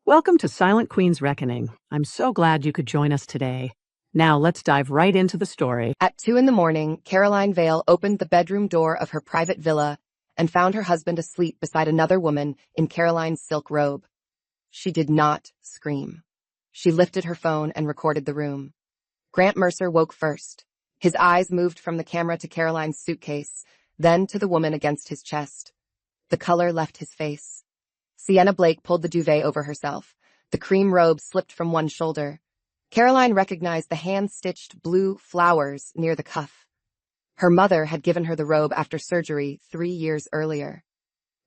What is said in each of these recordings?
Welcome to Silent Queen's Reckoning. I'm so glad you could join us today. Now let's dive right into the story. At 2 in the morning, Caroline Vale opened the bedroom door of her private villa and found her husband asleep beside another woman in Caroline's silk robe. She did not scream. She lifted her phone and recorded the room. Grant Mercer woke first. His eyes moved from the camera to Caroline's suitcase, then to the woman against his chest. The color left his face. Sienna Blake pulled the duvet over herself. The cream robe slipped from one shoulder. Caroline recognized the hand-stitched blue flowers near the cuff. Her mother had given her the robe after surgery 3 years earlier.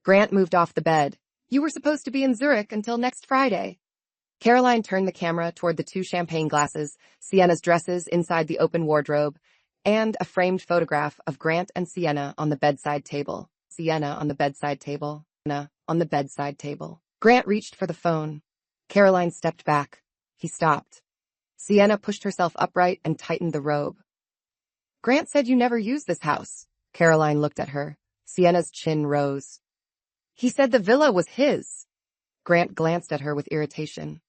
Grant moved off the bed. "You were supposed to be in Zurich until next Friday." Caroline turned the camera toward the 2 champagne glasses, Sienna's dresses inside the open wardrobe, and a framed photograph of Grant and Sienna on the bedside table. Sienna on the bedside table. Sienna on the bedside table. Grant reached for the phone. Caroline stepped back. He stopped. Sienna pushed herself upright and tightened the robe. "Grant said you never use this house." Caroline looked at her. Sienna's chin rose. "He said the villa was his." Grant glanced at her with irritation.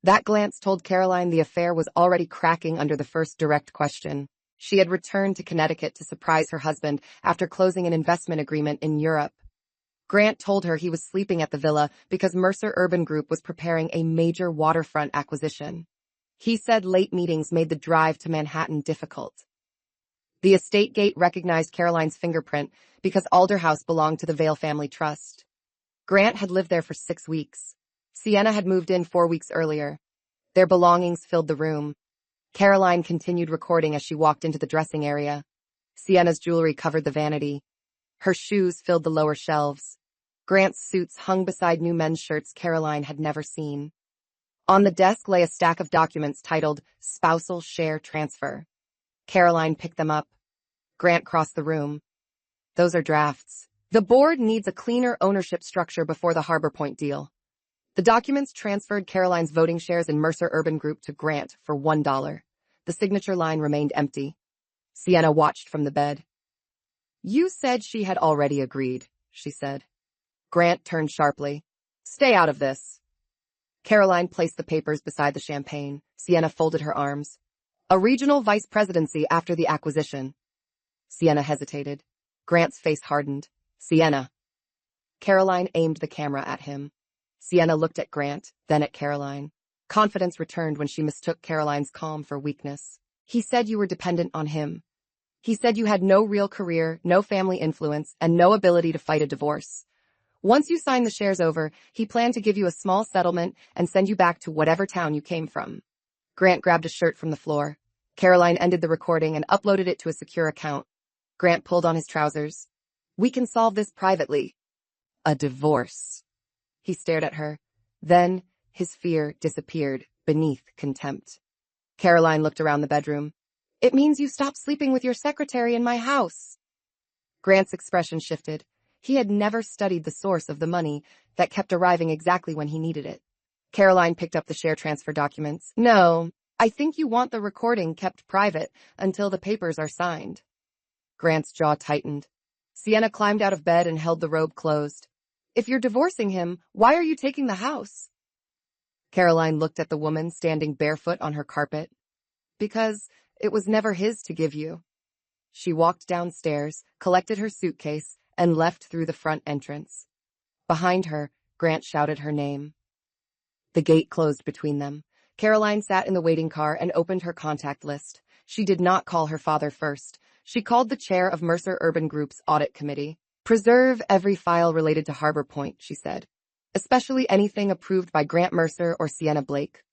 That glance told Caroline the affair was already cracking under the first direct question. She had returned to Connecticut to surprise her husband after closing an investment agreement in Europe. Grant told her he was sleeping at the villa because Mercer Urban Group was preparing a major waterfront acquisition. He said late meetings made the drive to Manhattan difficult. The estate gate recognized Caroline's fingerprint because Alder House belonged to the Vale family trust. Grant had lived there for 6 weeks. Sienna had moved in 4 weeks earlier. Their belongings filled the room. Caroline continued recording as she walked into the dressing area. Sienna's jewelry covered the vanity. Her shoes filled the lower shelves. Grant's suits hung beside new men's shirts Caroline had never seen. On the desk lay a stack of documents titled Spousal Share Transfer. Caroline picked them up. Grant crossed the room. "Those are drafts. The board needs a cleaner ownership structure before the Harbor Point deal." The documents transferred Caroline's voting shares in Mercer Urban Group to Grant for $1. The signature line remained empty. Sienna watched from the bed. "You said she had already agreed," she said. Grant turned sharply. "Stay out of this." Caroline placed the papers beside the champagne. Sienna folded her arms. "A regional vice presidency after the acquisition." Sienna hesitated. Grant's face hardened. "Sienna." Caroline aimed the camera at him. Sienna looked at Grant, then at Caroline. Confidence returned when she mistook Caroline's calm for weakness. "He said you were dependent on him. He said you had no real career, no family influence, and no ability to fight a divorce. Once you signed the shares over, he planned to give you a small settlement and send you back to whatever town you came from." Grant grabbed a shirt from the floor. Caroline ended the recording and uploaded it to a secure account. Grant pulled on his trousers. "We can solve this privately." "A divorce." He stared at her. Then his fear disappeared beneath contempt. Caroline looked around the bedroom. "It means you stop sleeping with your secretary in my house." Grant's expression shifted. He had never studied the source of the money that kept arriving exactly when he needed it. Caroline picked up the share transfer documents. "No, I think you want the recording kept private until the papers are signed." Grant's jaw tightened. Sienna climbed out of bed and held the robe closed. "If you're divorcing him, why are you taking the house?" Caroline looked at the woman standing barefoot on her carpet. "Because it was never his to give you." She walked downstairs, collected her suitcase, and left through the front entrance. Behind her, Grant shouted her name. The gate closed between them. Caroline sat in the waiting car and opened her contact list. She did not call her father first. She called the chair of Mercer Urban Group's audit committee. "Preserve every file related to Harbor Point," she said, "especially anything approved by Grant Mercer or Sienna Blake."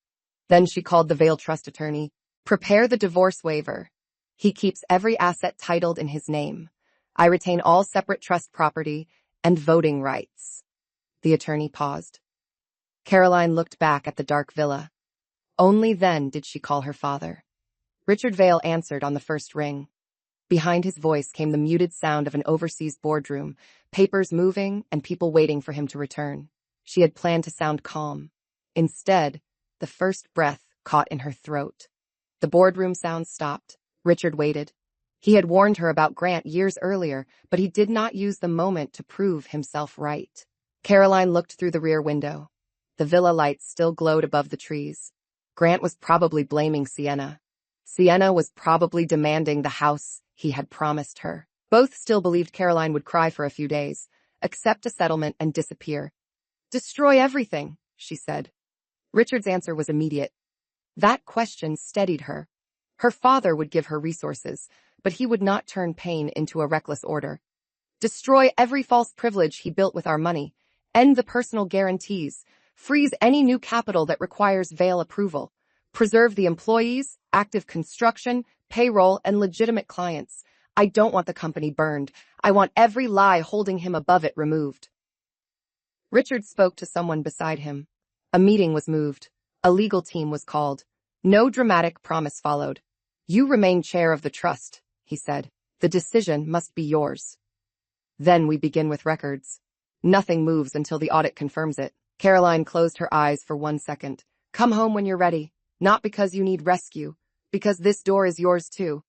Then she called the Vale Trust attorney. "Prepare the divorce waiver. He keeps every asset titled in his name. I retain all separate trust property and voting rights." The attorney paused. Caroline looked back at the dark villa. Only then did she call her father. Richard Vale answered on the first ring. Behind his voice came the muted sound of an overseas boardroom, papers moving and people waiting for him to return. She had planned to sound calm. Instead, the first breath caught in her throat. The boardroom sounds stopped. Richard waited. He had warned her about Grant years earlier, but he did not use the moment to prove himself right. Caroline looked through the rear window. The villa lights still glowed above the trees. Grant was probably blaming Sienna. Sienna was probably demanding the house he had promised her. Both still believed Caroline would cry for a few days, accept a settlement, and disappear. "Destroy everything," she said. Richard's answer was immediate. That question steadied her. Her father would give her resources, but he would not turn pain into a reckless order. "Destroy every false privilege he built with our money. End the personal guarantees. Freeze any new capital that requires Vale approval. Preserve the employees, active construction, payroll, and legitimate clients. I don't want the company burned. I want every lie holding him above it removed." Richard spoke to someone beside him. A meeting was moved. A legal team was called. No dramatic promise followed. "You remain chair of the trust," he said. "The decision must be yours." "Then we begin with records. Nothing moves until the audit confirms it." Caroline closed her eyes for 1 second. "Come home when you're ready. Not because you need rescue, because this door is yours too."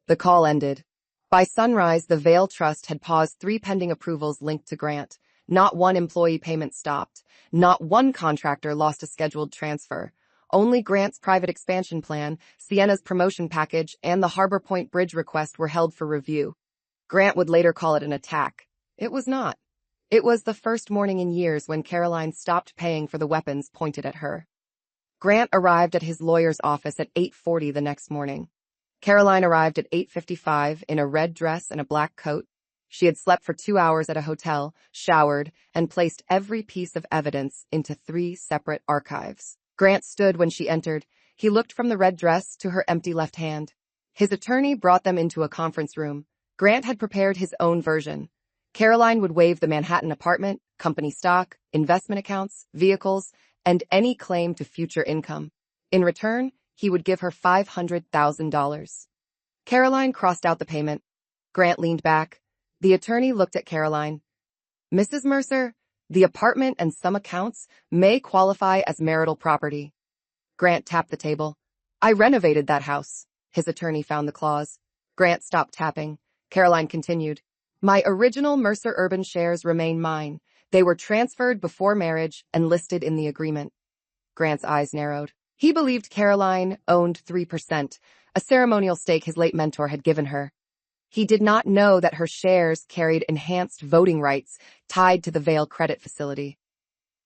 The call ended. By sunrise, the Vale Trust had paused 3 pending approvals linked to Grant. Not one employee payment stopped. Not one contractor lost a scheduled transfer. Only Grant's private expansion plan, Sienna's promotion package, and the Harbor Point Bridge request were held for review. Grant would later call it an attack. It was not. It was the first morning in years when Caroline stopped paying for the weapons pointed at her. Grant arrived at his lawyer's office at 8:40 the next morning. Caroline arrived at 8:55 in a red dress and a black coat. She had slept for 2 hours at a hotel, showered, and placed every piece of evidence into 3 separate archives. Grant stood when she entered. He looked from the red dress to her empty left hand. His attorney brought them into a conference room. Grant had prepared his own version. Caroline would waive the Manhattan apartment, company stock, investment accounts, vehicles, and any claim to future income. In return, he would give her $500,000. Caroline crossed out the payment. Grant leaned back. The attorney looked at Caroline. "Mrs. Mercer, the apartment and some accounts may qualify as marital property." Grant tapped the table. "I renovated that house." His attorney found the clause. Grant stopped tapping. Caroline continued. "My original Mercer Urban shares remain mine. They were transferred before marriage and listed in the agreement." Grant's eyes narrowed. He believed Caroline owned 3%, a ceremonial stake his late mentor had given her. He did not know that her shares carried enhanced voting rights tied to the Vale credit facility.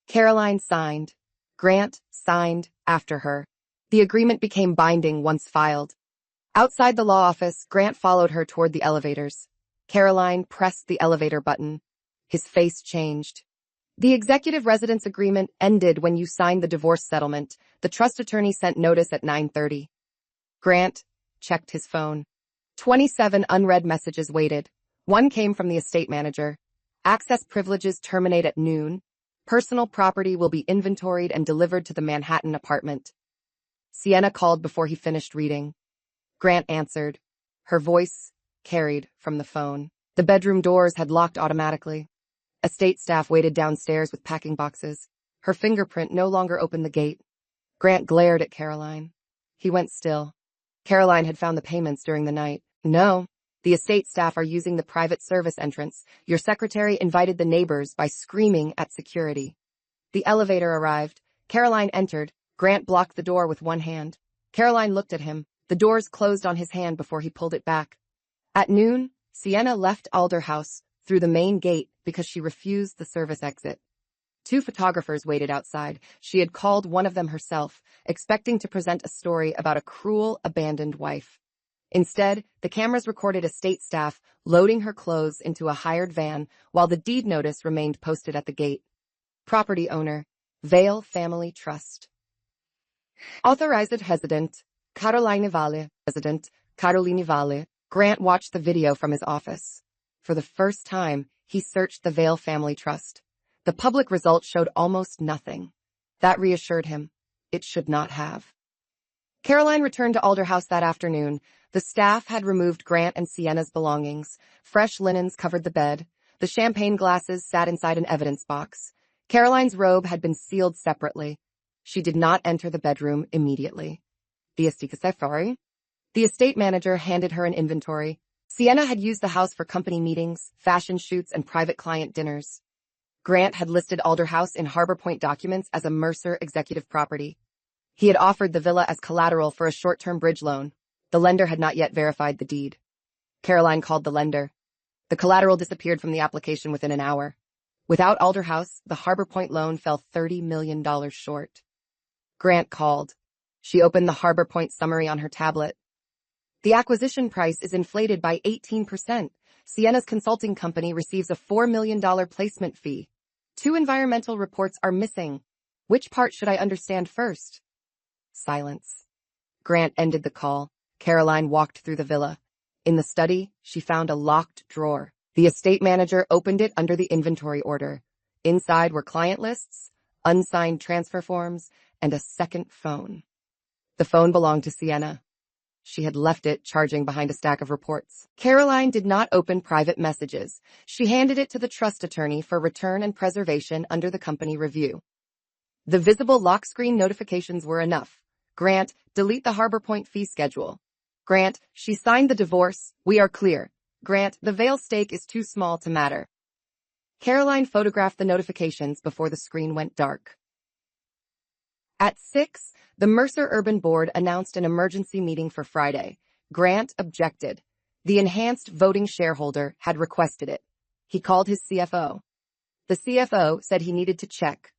Caroline signed. Grant signed after her. The agreement became binding once filed. Outside the law office, Grant followed her toward the elevators. Caroline pressed the elevator button. His face changed. "The executive residence agreement ended when you signed the divorce settlement. The trust attorney sent notice at 9:30. Grant checked his phone. 27 unread messages waited. One came from the estate manager. "Access privileges terminate at noon. Personal property will be inventoried and delivered to the Manhattan apartment." Sienna called before he finished reading. Grant answered. Her voice carried from the phone. The bedroom doors had locked automatically. Estate staff waited downstairs with packing boxes. Her fingerprint no longer opened the gate. Grant glared at Caroline. He went still. Caroline had found the payments during the night. "No, the estate staff are using the private service entrance. Your secretary invited the neighbors by screaming at security." The elevator arrived. Caroline entered. Grant blocked the door with one hand. Caroline looked at him. The doors closed on his hand before he pulled it back. At noon, Sienna left Alder House through the main gate because she refused the service exit. 2 photographers waited outside. She had called one of them herself, expecting to present a story about a cruel, abandoned wife. Instead, the cameras recorded estate staff loading her clothes into a hired van while the deed notice remained posted at the gate. Property owner, Vale Family Trust. Authorized resident, Caroline Valle. Resident, Caroline Valle. Grant watched the video from his office. For the first time, he searched the Vale Family Trust. The public results showed almost nothing. That reassured him. It should not have. Caroline returned to Alder House that afternoon. The staff had removed Grant and Sienna's belongings. Fresh linens covered the bed. The champagne glasses sat inside an evidence box. Caroline's robe had been sealed separately. She did not enter the bedroom immediately. The estate manager handed her an inventory. Sienna had used the house for company meetings, fashion shoots, and private client dinners. Grant had listed Alder House in Harbor Point documents as a Mercer executive property. He had offered the villa as collateral for a short-term bridge loan. The lender had not yet verified the deed. Caroline called the lender. The collateral disappeared from the application within an hour. Without Alder House, the Harbor Point loan fell $30 million short. Grant called. She opened the Harbor Point summary on her tablet. The acquisition price is inflated by 18%. Sienna's consulting company receives a $4 million placement fee. 2 environmental reports are missing. Which part should I understand first? Silence. Grant ended the call. Caroline walked through the villa. In the study, she found a locked drawer. The estate manager opened it under the inventory order. Inside were client lists, unsigned transfer forms, and a second phone. The phone belonged to Sienna. She had left it charging behind a stack of reports. Caroline did not open private messages. She handed it to the trust attorney for return and preservation under the company review. The visible lock screen notifications were enough. Grant, delete the Harbor Point fee schedule. Grant, she signed the divorce. We are clear. Grant, the Vale stake is too small to matter. Caroline photographed the notifications before the screen went dark. At 6, the Mercer Urban Board announced an emergency meeting for Friday. Grant objected. The enhanced voting shareholder had requested it. He called his CFO. The CFO said he needed to check.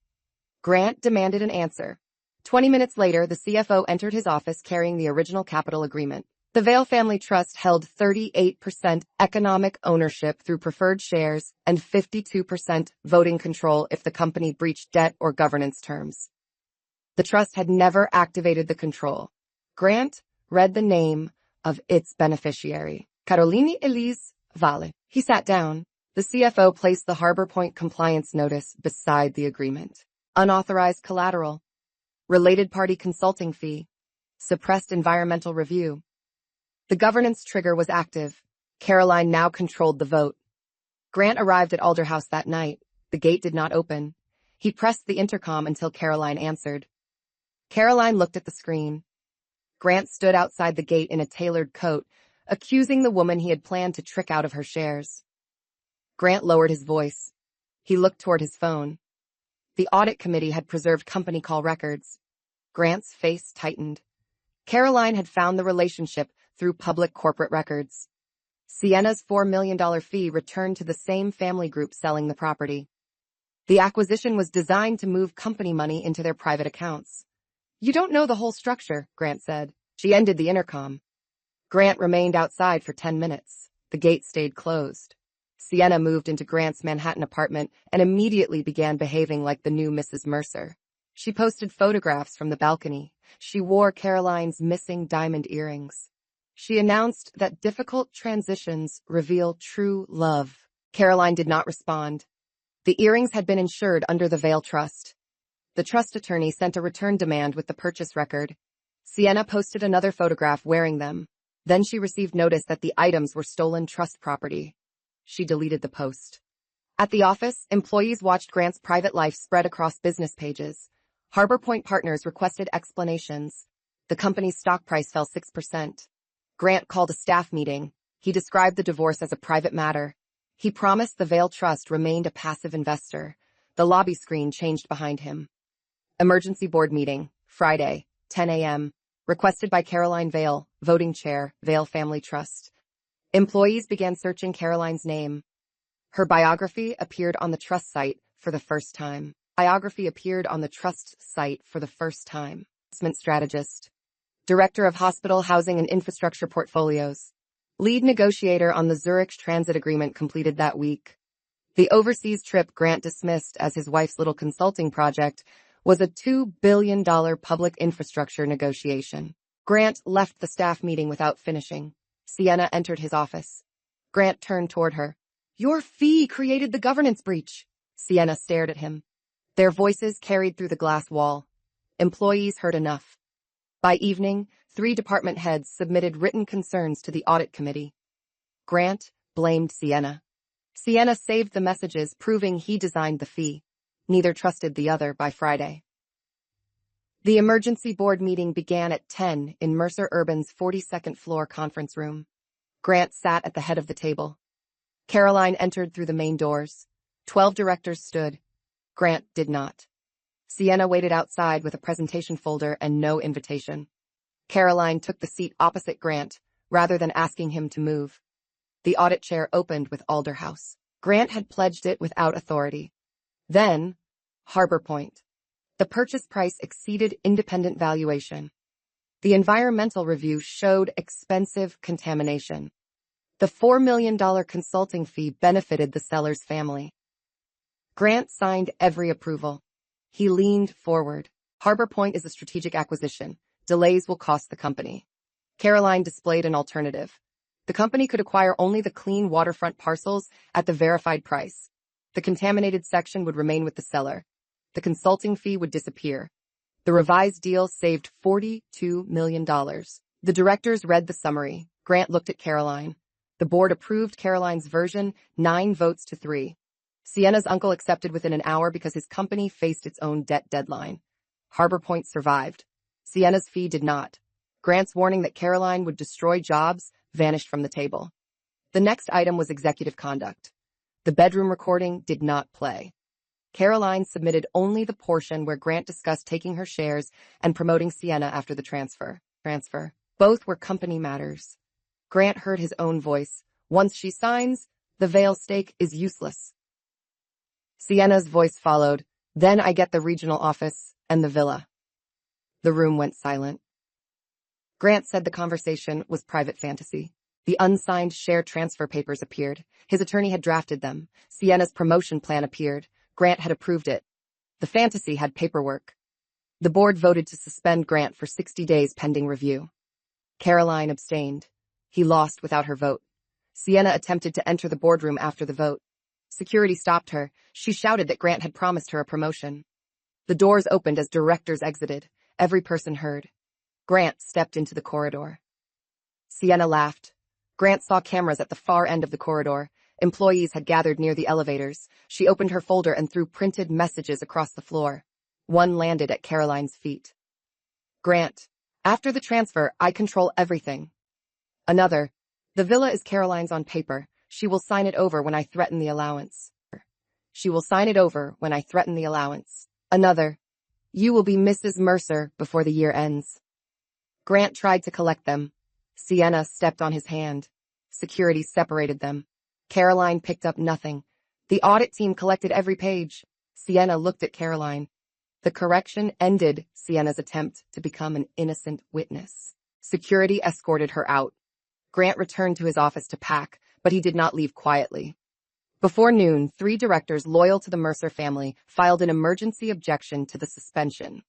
Grant demanded an answer. 20 minutes later, the CFO entered his office carrying the original capital agreement. The Vale Family Trust held 38% economic ownership through preferred shares and 52% voting control if the company breached debt or governance terms. The trust had never activated the control. Grant read the name of its beneficiary, Caroline Elise Vale. He sat down. The CFO placed the Harbor Point compliance notice beside the agreement. Unauthorized collateral, related party consulting fee, suppressed environmental review. The governance trigger was active. Caroline now controlled the vote. Grant arrived at Alder House that night. The gate did not open. He pressed the intercom until Caroline answered. Caroline looked at the screen. Grant stood outside the gate in a tailored coat, accusing the woman he had planned to trick out of her shares. Grant lowered his voice. He looked toward his phone. The audit committee had preserved company call records. Grant's face tightened. Caroline had found the relationship through public corporate records. Sienna's $4 million fee returned to the same family group selling the property. The acquisition was designed to move company money into their private accounts. You don't know the whole structure, Grant said. She ended the intercom. Grant remained outside for 10 minutes. The gate stayed closed. Sienna moved into Grant's Manhattan apartment and immediately began behaving like the new Mrs. Mercer. She posted photographs from the balcony. She wore Caroline's missing diamond earrings. She announced that difficult transitions reveal true love. Caroline did not respond. The earrings had been insured under the Vale Trust. The trust attorney sent a return demand with the purchase record. Sienna posted another photograph wearing them. Then she received notice that the items were stolen trust property. She deleted the post. At the office, employees watched Grant's private life spread across business pages. Harbor Point partners requested explanations. The company's stock price fell 6%. Grant called a staff meeting. He described the divorce as a private matter. He promised the Vale Trust remained a passive investor. The lobby screen changed behind him. Emergency board meeting, Friday, 10 a.m., requested by Caroline Vale, voting chair, Vale Family Trust. Employees began searching Caroline's name. Her biography appeared on the trust site for the first time. Investment strategist. Director of Hospital, Housing and Infrastructure Portfolios. Lead negotiator on the Zurich Transit Agreement completed that week. The overseas trip Grant dismissed as his wife's little consulting project was a $2 billion public infrastructure negotiation. Grant left the staff meeting without finishing. Sienna entered his office. Grant turned toward her. Your fee created the governance breach. Sienna stared at him. Their voices carried through the glass wall. Employees heard enough. By evening, 3 department heads submitted written concerns to the audit committee. Grant blamed Sienna. Sienna saved the messages proving he designed the fee. Neither trusted the other by Friday. The emergency board meeting began at 10 in Mercer Urban's 42nd floor conference room. Grant sat at the head of the table. Caroline entered through the main doors. 12 directors stood. Grant did not. Sienna waited outside with a presentation folder and no invitation. Caroline took the seat opposite Grant, rather than asking him to move. The audit chair opened with Alderhouse. Grant had pledged it without authority. Then, Harbor Point. The purchase price exceeded independent valuation. The environmental review showed expensive contamination. The $4 million consulting fee benefited the seller's family. Grant signed every approval. He leaned forward. Harbor Point is a strategic acquisition. Delays will cost the company. Caroline displayed an alternative. The company could acquire only the clean waterfront parcels at the verified price. The contaminated section would remain with the seller. The consulting fee would disappear. The revised deal saved $42 million. The directors read the summary. Grant looked at Caroline. The board approved Caroline's version, 9 votes to 3. Sienna's uncle accepted within an hour because his company faced its own debt deadline. Harbor Point survived. Sienna's fee did not. Grant's warning that Caroline would destroy jobs vanished from the table. The next item was executive conduct. The bedroom recording did not play. Caroline submitted only the portion where Grant discussed taking her shares and promoting Sienna after the transfer. Both were company matters. Grant heard his own voice. Once she signs, the Vale stake is useless. Sienna's voice followed. Then I get the regional office and the villa. The room went silent. Grant said the conversation was private fantasy. The unsigned share transfer papers appeared. His attorney had drafted them. Sienna's promotion plan appeared. Grant had approved it. The fantasy had paperwork. The board voted to suspend Grant for 60 days pending review. Caroline abstained. He lost without her vote. Sienna attempted to enter the boardroom after the vote. Security stopped her. She shouted that Grant had promised her a promotion. The doors opened as directors exited. Every person heard. Grant stepped into the corridor. Sienna laughed. Grant saw cameras at the far end of the corridor. Employees had gathered near the elevators. She opened her folder and threw printed messages across the floor. One landed at Caroline's feet. Grant, after the transfer, I control everything. Another, the villa is Caroline's on paper. She will sign it over when I threaten the allowance. Another, you will be Mrs. Mercer before the year ends. Grant tried to collect them. Sienna stepped on his hand. Security separated them. Caroline picked up nothing. The audit team collected every page. Sienna looked at Caroline. The correction ended Sienna's attempt to become an innocent witness. Security escorted her out. Grant returned to his office to pack, but he did not leave quietly. Before noon, 3 directors loyal to the Mercer family filed an emergency objection to the suspension.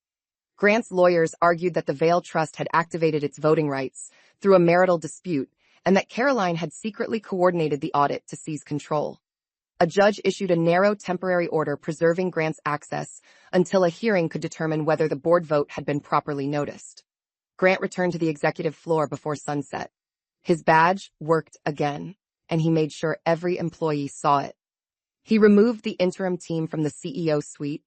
Grant's lawyers argued that the Vale Trust had activated its voting rights through a marital dispute and that Caroline had secretly coordinated the audit to seize control. A judge issued a narrow temporary order preserving Grant's access until a hearing could determine whether the board vote had been properly noticed. Grant returned to the executive floor before sunset. His badge worked again, and he made sure every employee saw it. He removed the interim team from the CEO suite,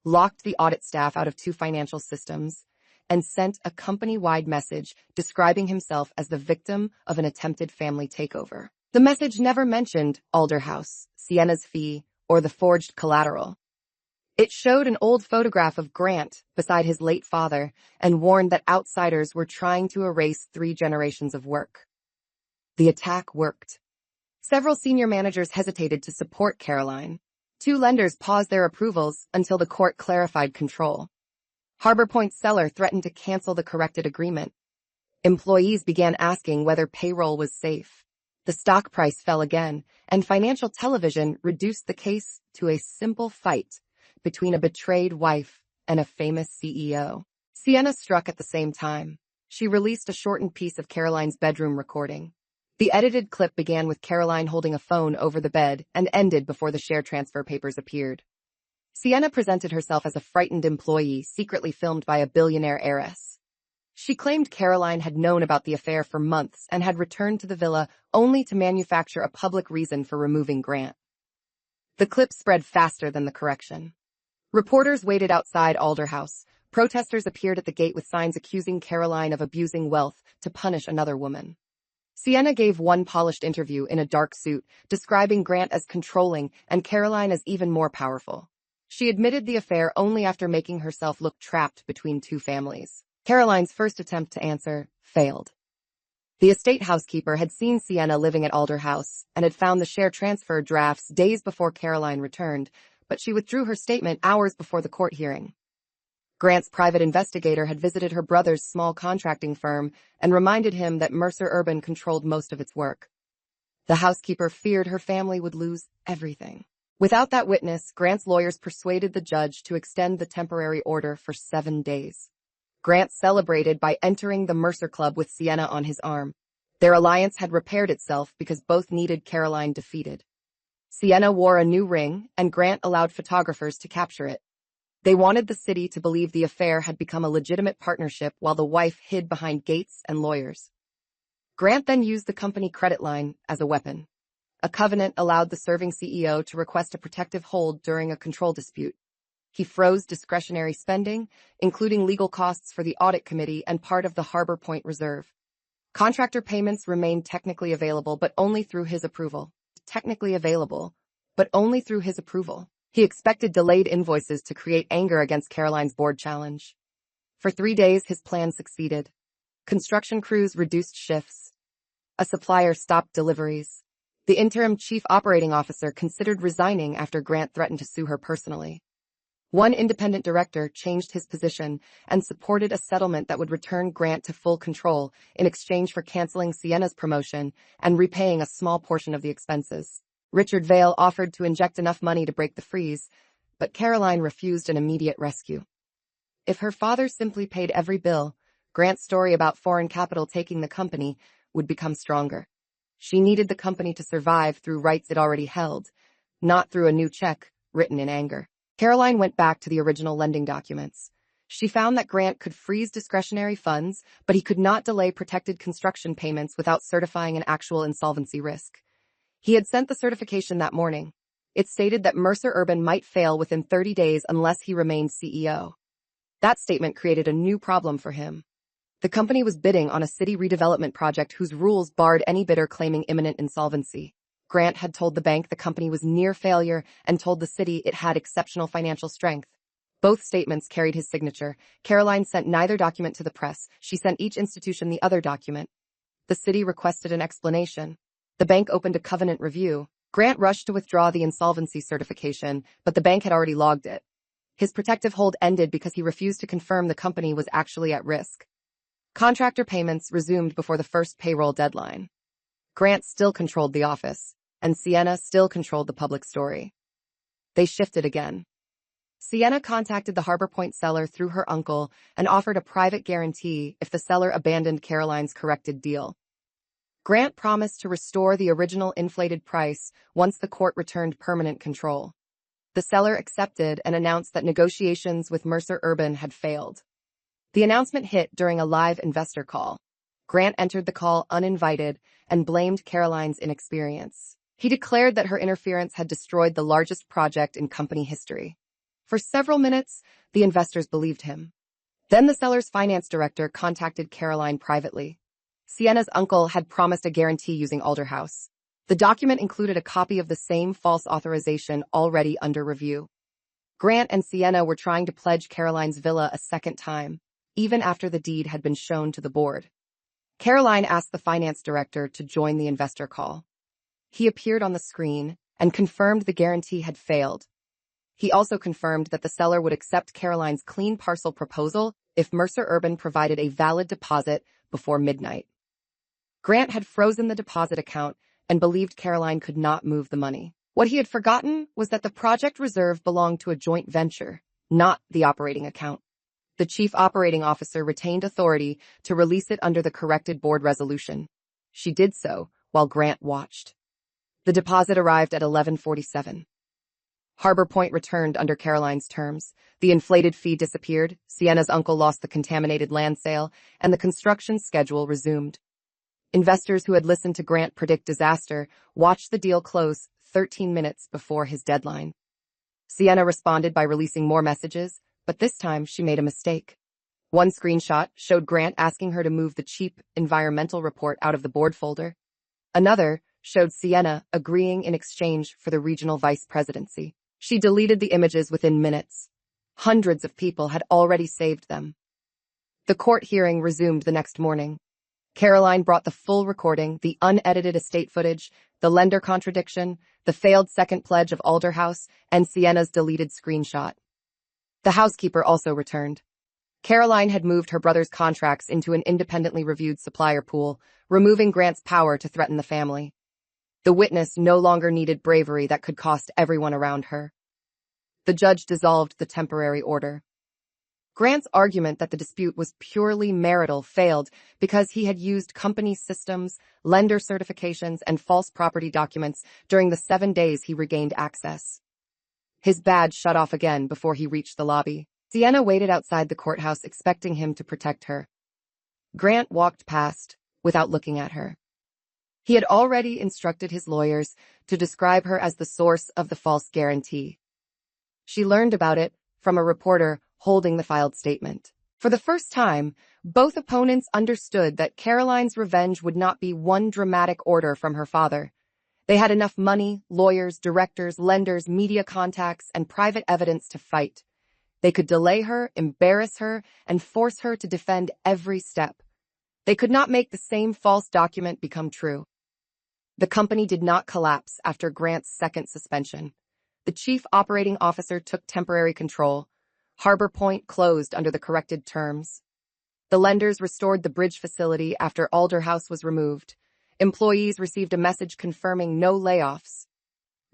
locked the audit staff out of 2 financial systems, and sent a company-wide message describing himself as the victim of an attempted family takeover. The message never mentioned Alderhouse, Sienna's fee, or the forged collateral. It showed an old photograph of Grant beside his late father and warned that outsiders were trying to erase 3 generations of work. The attack worked. Several senior managers hesitated to support Caroline. 2 lenders paused their approvals until the court clarified control. Harbor Point's seller threatened to cancel the corrected agreement. Employees began asking whether payroll was safe. The stock price fell again, and financial television reduced the case to a simple fight between a betrayed wife and a famous CEO. Sienna struck at the same time. She released a shortened piece of Caroline's bedroom recording. The edited clip began with Caroline holding a phone over the bed and ended before the share transfer papers appeared. Sienna presented herself as a frightened employee secretly filmed by a billionaire heiress. She claimed Caroline had known about the affair for months and had returned to the villa only to manufacture a public reason for removing Grant. The clip spread faster than the correction. Reporters waited outside Alderhouse. Protesters appeared at the gate with signs accusing Caroline of abusing wealth to punish another woman. Sienna gave one polished interview in a dark suit, describing Grant as controlling and Caroline as even more powerful. She admitted the affair only after making herself look trapped between two families. Caroline's first attempt to answer failed. The estate housekeeper had seen Sienna living at Alder House and had found the share transfer drafts days before Caroline returned, but she withdrew her statement hours before the court hearing. Grant's private investigator had visited her brother's small contracting firm and reminded him that Mercer Urban controlled most of its work. The housekeeper feared her family would lose everything. Without that witness, Grant's lawyers persuaded the judge to extend the temporary order for 7 days. Grant celebrated by entering the Mercer Club with Sienna on his arm. Their alliance had repaired itself because both needed Caroline defeated. Sienna wore a new ring, and Grant allowed photographers to capture it. They wanted the city to believe the affair had become a legitimate partnership while the wife hid behind gates and lawyers. Grant then used the company credit line as a weapon. A covenant allowed the serving CEO to request a protective hold during a control dispute. He froze discretionary spending, including legal costs for the audit committee and part of the Harbor Point Reserve. Contractor payments remained technically available, but only through his approval. He expected delayed invoices to create anger against Caroline's board challenge. For 3 days, his plan succeeded. Construction crews reduced shifts. A supplier stopped deliveries. The interim chief operating officer considered resigning after Grant threatened to sue her personally. One independent director changed his position and supported a settlement that would return Grant to full control in exchange for canceling Sienna's promotion and repaying a small portion of the expenses. Richard Vale offered to inject enough money to break the freeze, but Caroline refused an immediate rescue. If her father simply paid every bill, Grant's story about foreign capital taking the company would become stronger. She needed the company to survive through rights it already held, not through a new check written in anger. Caroline went back to the original lending documents. She found that Grant could freeze discretionary funds, but he could not delay protected construction payments without certifying an actual insolvency risk. He had sent the certification that morning. It stated that Mercer Urban might fail within 30 days unless he remained CEO. That statement created a new problem for him. The company was bidding on a city redevelopment project whose rules barred any bidder claiming imminent insolvency. Grant had told the bank the company was near failure and told the city it had exceptional financial strength. Both statements carried his signature. Caroline sent neither document to the press. She sent each institution the other document. The city requested an explanation. The bank opened a covenant review. Grant rushed to withdraw the insolvency certification, but the bank had already logged it. His protective hold ended because he refused to confirm the company was actually at risk. Contractor payments resumed before the first payroll deadline. Grant still controlled the office, and Sienna still controlled the public story. They shifted again. Sienna contacted the Harbor Point seller through her uncle and offered a private guarantee if the seller abandoned Caroline's corrected deal. Grant promised to restore the original inflated price once the court returned permanent control. The seller accepted and announced that negotiations with Mercer Urban had failed. The announcement hit during a live investor call. Grant entered the call uninvited and blamed Caroline's inexperience. He declared that her interference had destroyed the largest project in company history. For several minutes, the investors believed him. Then the seller's finance director contacted Caroline privately. Sienna's uncle had promised a guarantee using Alder House. The document included a copy of the same false authorization already under review. Grant and Sienna were trying to pledge Caroline's villa a second time, even after the deed had been shown to the board. Caroline asked the finance director to join the investor call. He appeared on the screen and confirmed the guarantee had failed. He also confirmed that the seller would accept Caroline's clean parcel proposal if Mercer Urban provided a valid deposit before midnight. Grant had frozen the deposit account and believed Caroline could not move the money. What he had forgotten was that the project reserve belonged to a joint venture, not the operating account. The chief operating officer retained authority to release it under the corrected board resolution. She did so while Grant watched. The deposit arrived at 11:47. Harbor Point returned under Caroline's terms. The inflated fee disappeared, Sienna's uncle lost the contaminated land sale, and the construction schedule resumed. Investors who had listened to Grant predict disaster watched the deal close 13 minutes before his deadline. Sienna responded by releasing more messages, but this time she made a mistake. One screenshot showed Grant asking her to move the cheap environmental report out of the board folder. Another showed Sienna agreeing in exchange for the regional vice presidency. She deleted the images within minutes. Hundreds of people had already saved them. The court hearing resumed the next morning. Caroline brought the full recording, the unedited estate footage, the lender contradiction, the failed second pledge of Alder House, and Sienna's deleted screenshot. The housekeeper also returned. Caroline had moved her brother's contracts into an independently reviewed supplier pool, removing Grant's power to threaten the family. The witness no longer needed bravery that could cost everyone around her. The judge dissolved the temporary order. Grant's argument that the dispute was purely marital failed because he had used company systems, lender certifications, and false property documents during the 7 days he regained access. His badge shut off again before he reached the lobby. Sienna waited outside the courthouse expecting him to protect her. Grant walked past without looking at her. He had already instructed his lawyers to describe her as the source of the false guarantee. She learned about it from a reporter holding the filed statement. For the first time, both opponents understood that Caroline's revenge would not be one dramatic order from her father. They had enough money, lawyers, directors, lenders, media contacts, and private evidence to fight. They could delay her, embarrass her, and force her to defend every step. They could not make the same false document become true. The company did not collapse after Grant's second suspension. The chief operating officer took temporary control. Harbor Point closed under the corrected terms. The lenders restored the bridge facility after Alder House was removed. Employees received a message confirming no layoffs.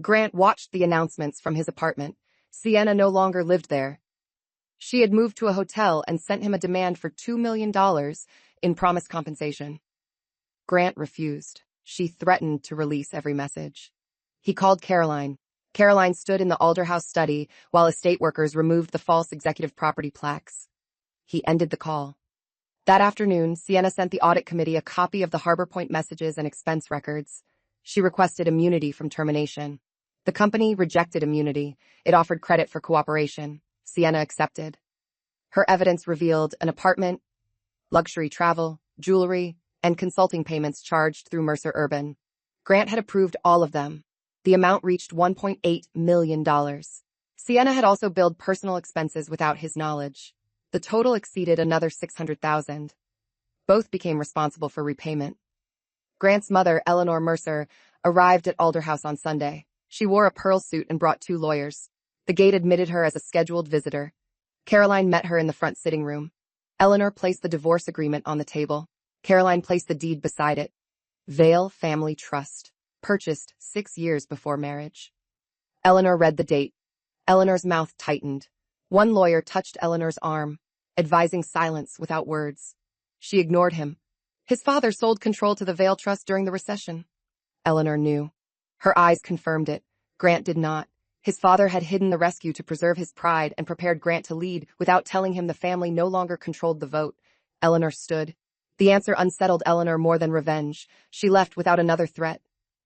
Grant watched the announcements from his apartment. Sienna no longer lived there. She had moved to a hotel and sent him a demand for $2 million in promised compensation. Grant refused. She threatened to release every message. He called Caroline. Caroline stood in the Alder House study while estate workers removed the false executive property plaques. He ended the call. That afternoon, Sienna sent the audit committee a copy of the Harbor Point messages and expense records. She requested immunity from termination. The company rejected immunity. It offered credit for cooperation. Sienna accepted. Her evidence revealed an apartment, luxury travel, jewelry, and consulting payments charged through Mercer Urban. Grant had approved all of them. The amount reached $1.8 million. Sienna had also billed personal expenses without his knowledge. The total exceeded another $600,000. Both became responsible for repayment. Grant's mother, Eleanor Mercer, arrived at Alder House on Sunday. She wore a pearl suit and brought 2 lawyers. The gate admitted her as a scheduled visitor. Caroline met her in the front sitting room. Eleanor placed the divorce agreement on the table. Caroline placed the deed beside it. Vale Family Trust. Purchased 6 years before marriage. Eleanor read the date. Eleanor's mouth tightened. One lawyer touched Eleanor's arm, advising silence without words. She ignored him. His father sold control to the Vale Trust during the recession. Eleanor knew. Her eyes confirmed it. Grant did not. His father had hidden the rescue to preserve his pride and prepared Grant to lead without telling him the family no longer controlled the vote. Eleanor stood. The answer unsettled Eleanor more than revenge. She left without another threat.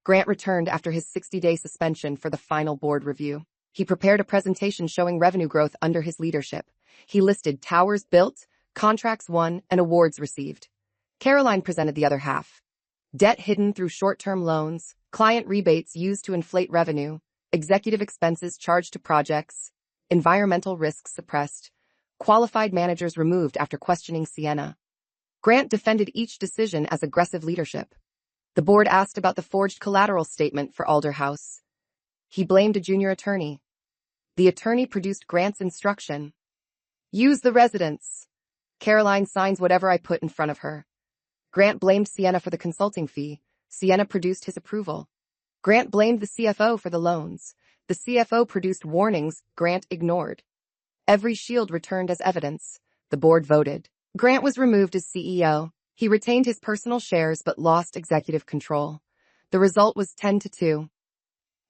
Grant returned after his 60-day suspension for the final board review. He prepared a presentation showing revenue growth under his leadership. He listed towers built, contracts won, and awards received. Caroline presented the other half. Debt hidden through short-term loans, client rebates used to inflate revenue, executive expenses charged to projects, environmental risks suppressed, qualified managers removed after questioning Sienna. Grant defended each decision as aggressive leadership. The board asked about the forged collateral statement for Alder House. He blamed a junior attorney. The attorney produced Grant's instruction. Use the residence. Caroline signs whatever I put in front of her. Grant blamed Sienna for the consulting fee. Sienna produced his approval. Grant blamed the CFO for the loans. The CFO produced warnings Grant ignored. Every shield returned as evidence. The board voted. Grant was removed as CEO. He retained his personal shares but lost executive control. The result was 10-2.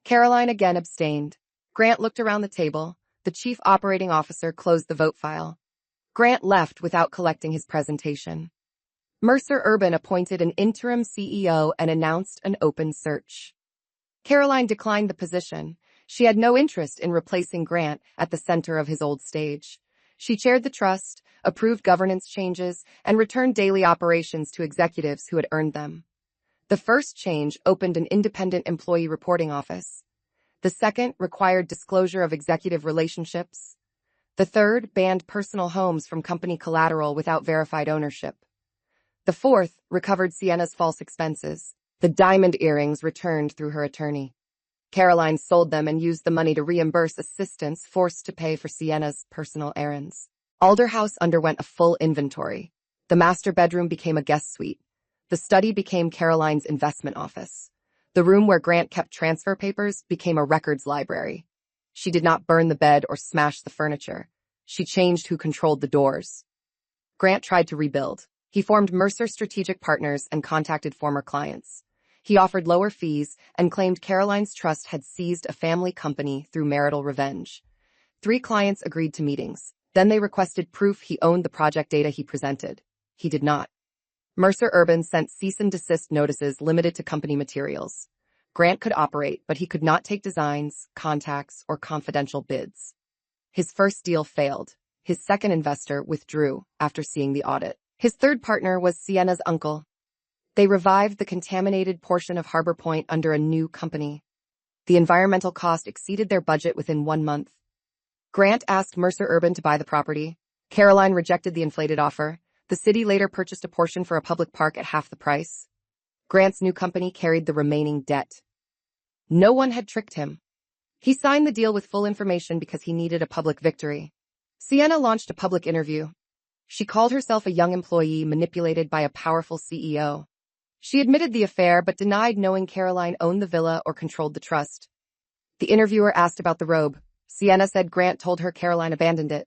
Caroline again abstained. Grant looked around the table. The chief operating officer closed the vote file. Grant left without collecting his presentation. Mercer Urban appointed an interim CEO and announced an open search. Caroline declined the position. She had no interest in replacing Grant at the center of his old stage. She chaired the trust, approved governance changes, and returned daily operations to executives who had earned them. The first change opened an independent employee reporting office. The second required disclosure of executive relationships. The third banned personal homes from company collateral without verified ownership. The fourth recovered Sienna's false expenses. The diamond earrings returned through her attorney. Caroline sold them and used the money to reimburse assistants forced to pay for Sienna's personal errands. Alder House underwent a full inventory. The master bedroom became a guest suite. The study became Caroline's investment office. The room where Grant kept transfer papers became a records library. She did not burn the bed or smash the furniture. She changed who controlled the doors. Grant tried to rebuild. He formed Mercer Strategic Partners and contacted former clients. He offered lower fees and claimed Caroline's trust had seized a family company through marital revenge. 3 clients agreed to meetings. Then they requested proof he owned the project data he presented. He did not. Mercer Urban sent cease and desist notices limited to company materials. Grant could operate, but he could not take designs, contacts, or confidential bids. His first deal failed. His second investor withdrew after seeing the audit. His third partner was Sienna's uncle. They revived the contaminated portion of Harbor Point under a new company. The environmental cost exceeded their budget within 1 month. Grant asked Mercer Urban to buy the property. Caroline rejected the inflated offer. The city later purchased a portion for a public park at half the price. Grant's new company carried the remaining debt. No one had tricked him. He signed the deal with full information because he needed a public victory. Sienna launched a public interview. She called herself a young employee manipulated by a powerful CEO. She admitted the affair but denied knowing Caroline owned the villa or controlled the trust. The interviewer asked about the robe. Sienna said Grant told her Caroline abandoned it.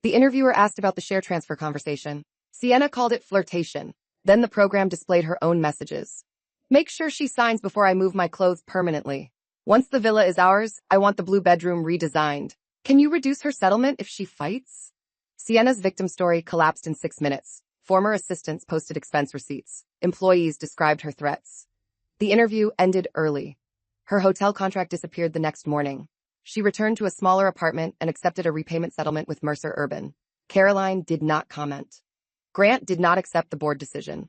The interviewer asked about the share transfer conversation. Sienna called it flirtation. Then the program displayed her own messages. Make sure she signs before I move my clothes permanently. Once the villa is ours, I want the blue bedroom redesigned. Can you reduce her settlement if she fights? Sienna's victim story collapsed in 6 minutes. Former assistants posted expense receipts. Employees described her threats. The interview ended early. Her hotel contract disappeared the next morning. She returned to a smaller apartment and accepted a repayment settlement with Mercer Urban. Caroline did not comment. Grant did not accept the board decision.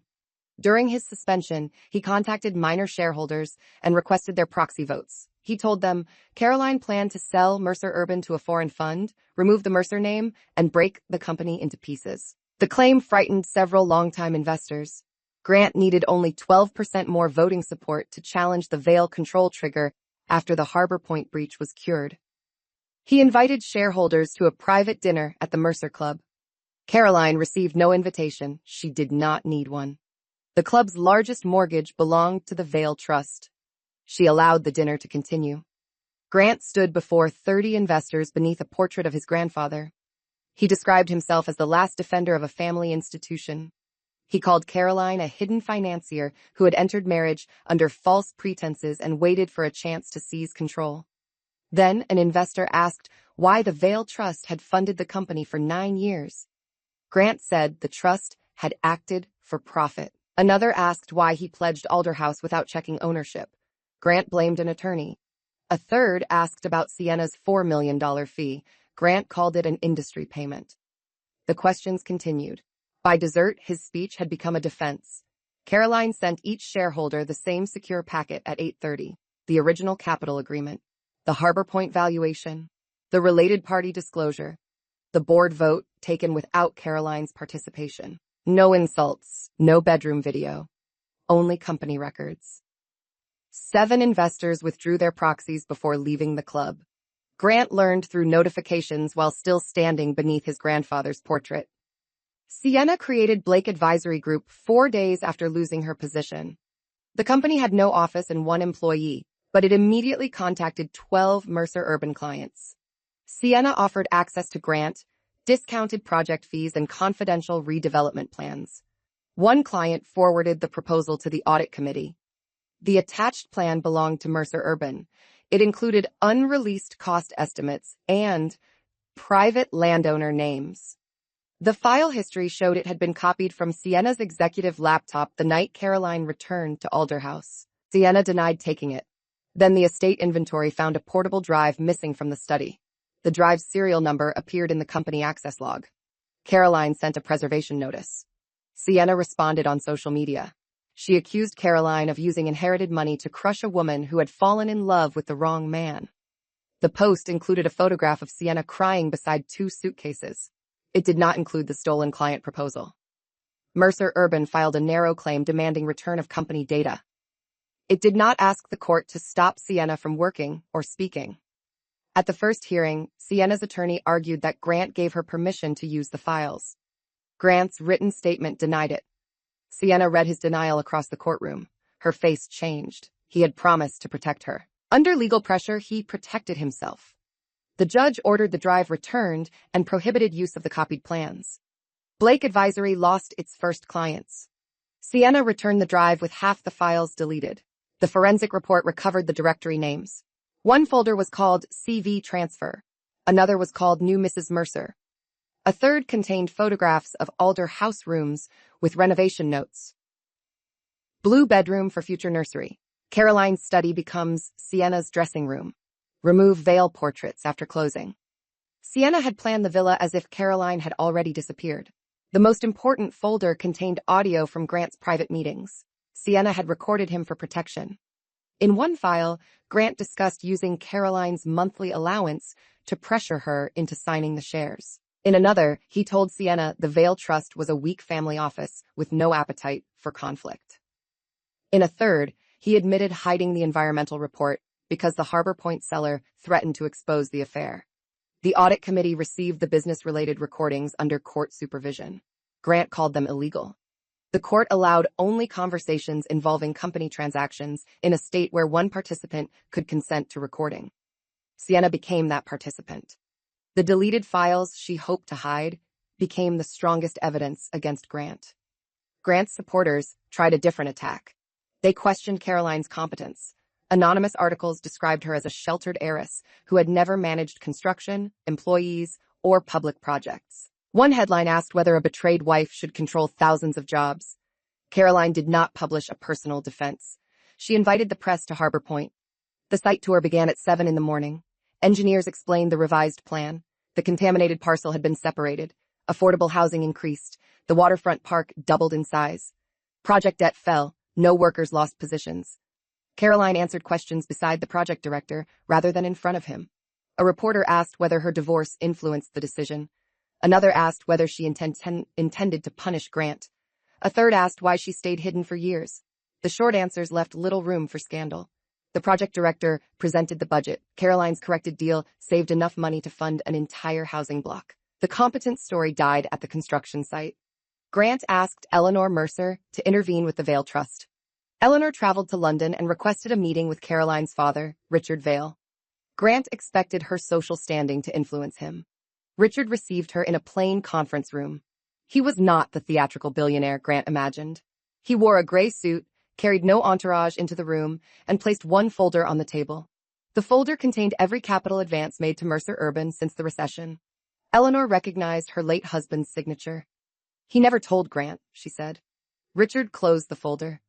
During his suspension, he contacted minor shareholders and requested their proxy votes. He told them Caroline planned to sell Mercer Urban to a foreign fund, remove the Mercer name, and break the company into pieces. The claim frightened several longtime investors. Grant needed only 12% more voting support to challenge the Vail control trigger after the Harbor Point breach was cured. He invited shareholders to a private dinner at the Mercer Club. Caroline received no invitation. She did not need one. The club's largest mortgage belonged to the Vail Trust. She allowed the dinner to continue. Grant stood before 30 investors beneath a portrait of his grandfather. He described himself as the last defender of a family institution. He called Caroline a hidden financier who had entered marriage under false pretenses and waited for a chance to seize control. Then an investor asked why the Vail Trust had funded the company for 9 years. Grant said the trust had acted for profit. Another asked why he pledged Alder House without checking ownership. Grant blamed an attorney. A third asked about Sienna's $4 million fee. Grant called it an industry payment. The questions continued. By dessert, his speech had become a defense. Caroline sent each shareholder the same secure packet at 8:30, the original capital agreement, the Harbor Point valuation, the related party disclosure, the board vote taken without Caroline's participation. No insults, no bedroom video, only company records. 7 investors withdrew their proxies before leaving the club. Grant learned through notifications while still standing beneath his grandfather's portrait. Sienna created Blake Advisory Group 4 days after losing her position. The company had no office and 1 employee, but it immediately contacted 12 Mercer Urban clients. Sienna offered access to Grant, discounted project fees, and confidential redevelopment plans. One client forwarded the proposal to the audit committee. The attached plan belonged to Mercer Urban. It included unreleased cost estimates and private landowner names. The file history showed it had been copied from Sienna's executive laptop the night Caroline returned to Alder House. Sienna denied taking it. Then the estate inventory found a portable drive missing from the study. The drive's serial number appeared in the company access log. Caroline sent a preservation notice. Sienna responded on social media. She accused Caroline of using inherited money to crush a woman who had fallen in love with the wrong man. The post included a photograph of Sienna crying beside 2 suitcases. It did not include the stolen client proposal. Mercer Urban filed a narrow claim demanding return of company data. It did not ask the court to stop Sienna from working or speaking. At the first hearing, Sienna's attorney argued that Grant gave her permission to use the files. Grant's written statement denied it. Sienna read his denial across the courtroom. Her face changed. He had promised to protect her. Under legal pressure, he protected himself. The judge ordered the drive returned and prohibited use of the copied plans. Blake Advisory lost its first clients. Sienna returned the drive with half the files deleted. The forensic report recovered the directory names. One folder was called CV Transfer. Another was called New Mrs. Mercer. A third contained photographs of Alder house rooms with renovation notes. Blue bedroom for future nursery. Caroline's study becomes Sienna's dressing room. Remove veil portraits after closing. Sienna had planned the villa as if Caroline had already disappeared. The most important folder contained audio from Grant's private meetings. Sienna had recorded him for protection. In one file, Grant discussed using Caroline's monthly allowance to pressure her into signing the shares. In another, he told Sienna the Vale Trust was a weak family office with no appetite for conflict. In a third, he admitted hiding the environmental report because the Harbor Point seller threatened to expose the affair. The audit committee received the business-related recordings under court supervision. Grant called them illegal. The court allowed only conversations involving company transactions in a state where one participant could consent to recording. Sienna became that participant. The deleted files she hoped to hide became the strongest evidence against Grant. Grant's supporters tried a different attack. They questioned Caroline's competence. Anonymous articles described her as a sheltered heiress who had never managed construction, employees, or public projects. One headline asked whether a betrayed wife should control thousands of jobs. Caroline did not publish a personal defense. She invited the press to Harbor Point. The site tour began at 7 a.m. Engineers explained the revised plan. The contaminated parcel had been separated. Affordable housing increased. The waterfront park doubled in size. Project debt fell. No workers lost positions. Caroline answered questions beside the project director rather than in front of him. A reporter asked whether her divorce influenced the decision. Another asked whether she intended to punish Grant. A third asked why she stayed hidden for years. The short answers left little room for scandal. The project director presented the budget. Caroline's corrected deal saved enough money to fund an entire housing block. The competent story died at the construction site. Grant asked Eleanor Mercer to intervene with the Vale Trust. Eleanor traveled to London and requested a meeting with Caroline's father, Richard Vale. Grant expected her social standing to influence him. Richard received her in a plain conference room. He was not the theatrical billionaire Grant imagined. He wore a gray suit, carried no entourage into the room, and placed one folder on the table. The folder contained every capital advance made to Mercer Urban since the recession. Eleanor recognized her late husband's signature. "He never told Grant," she said. Richard closed the folder.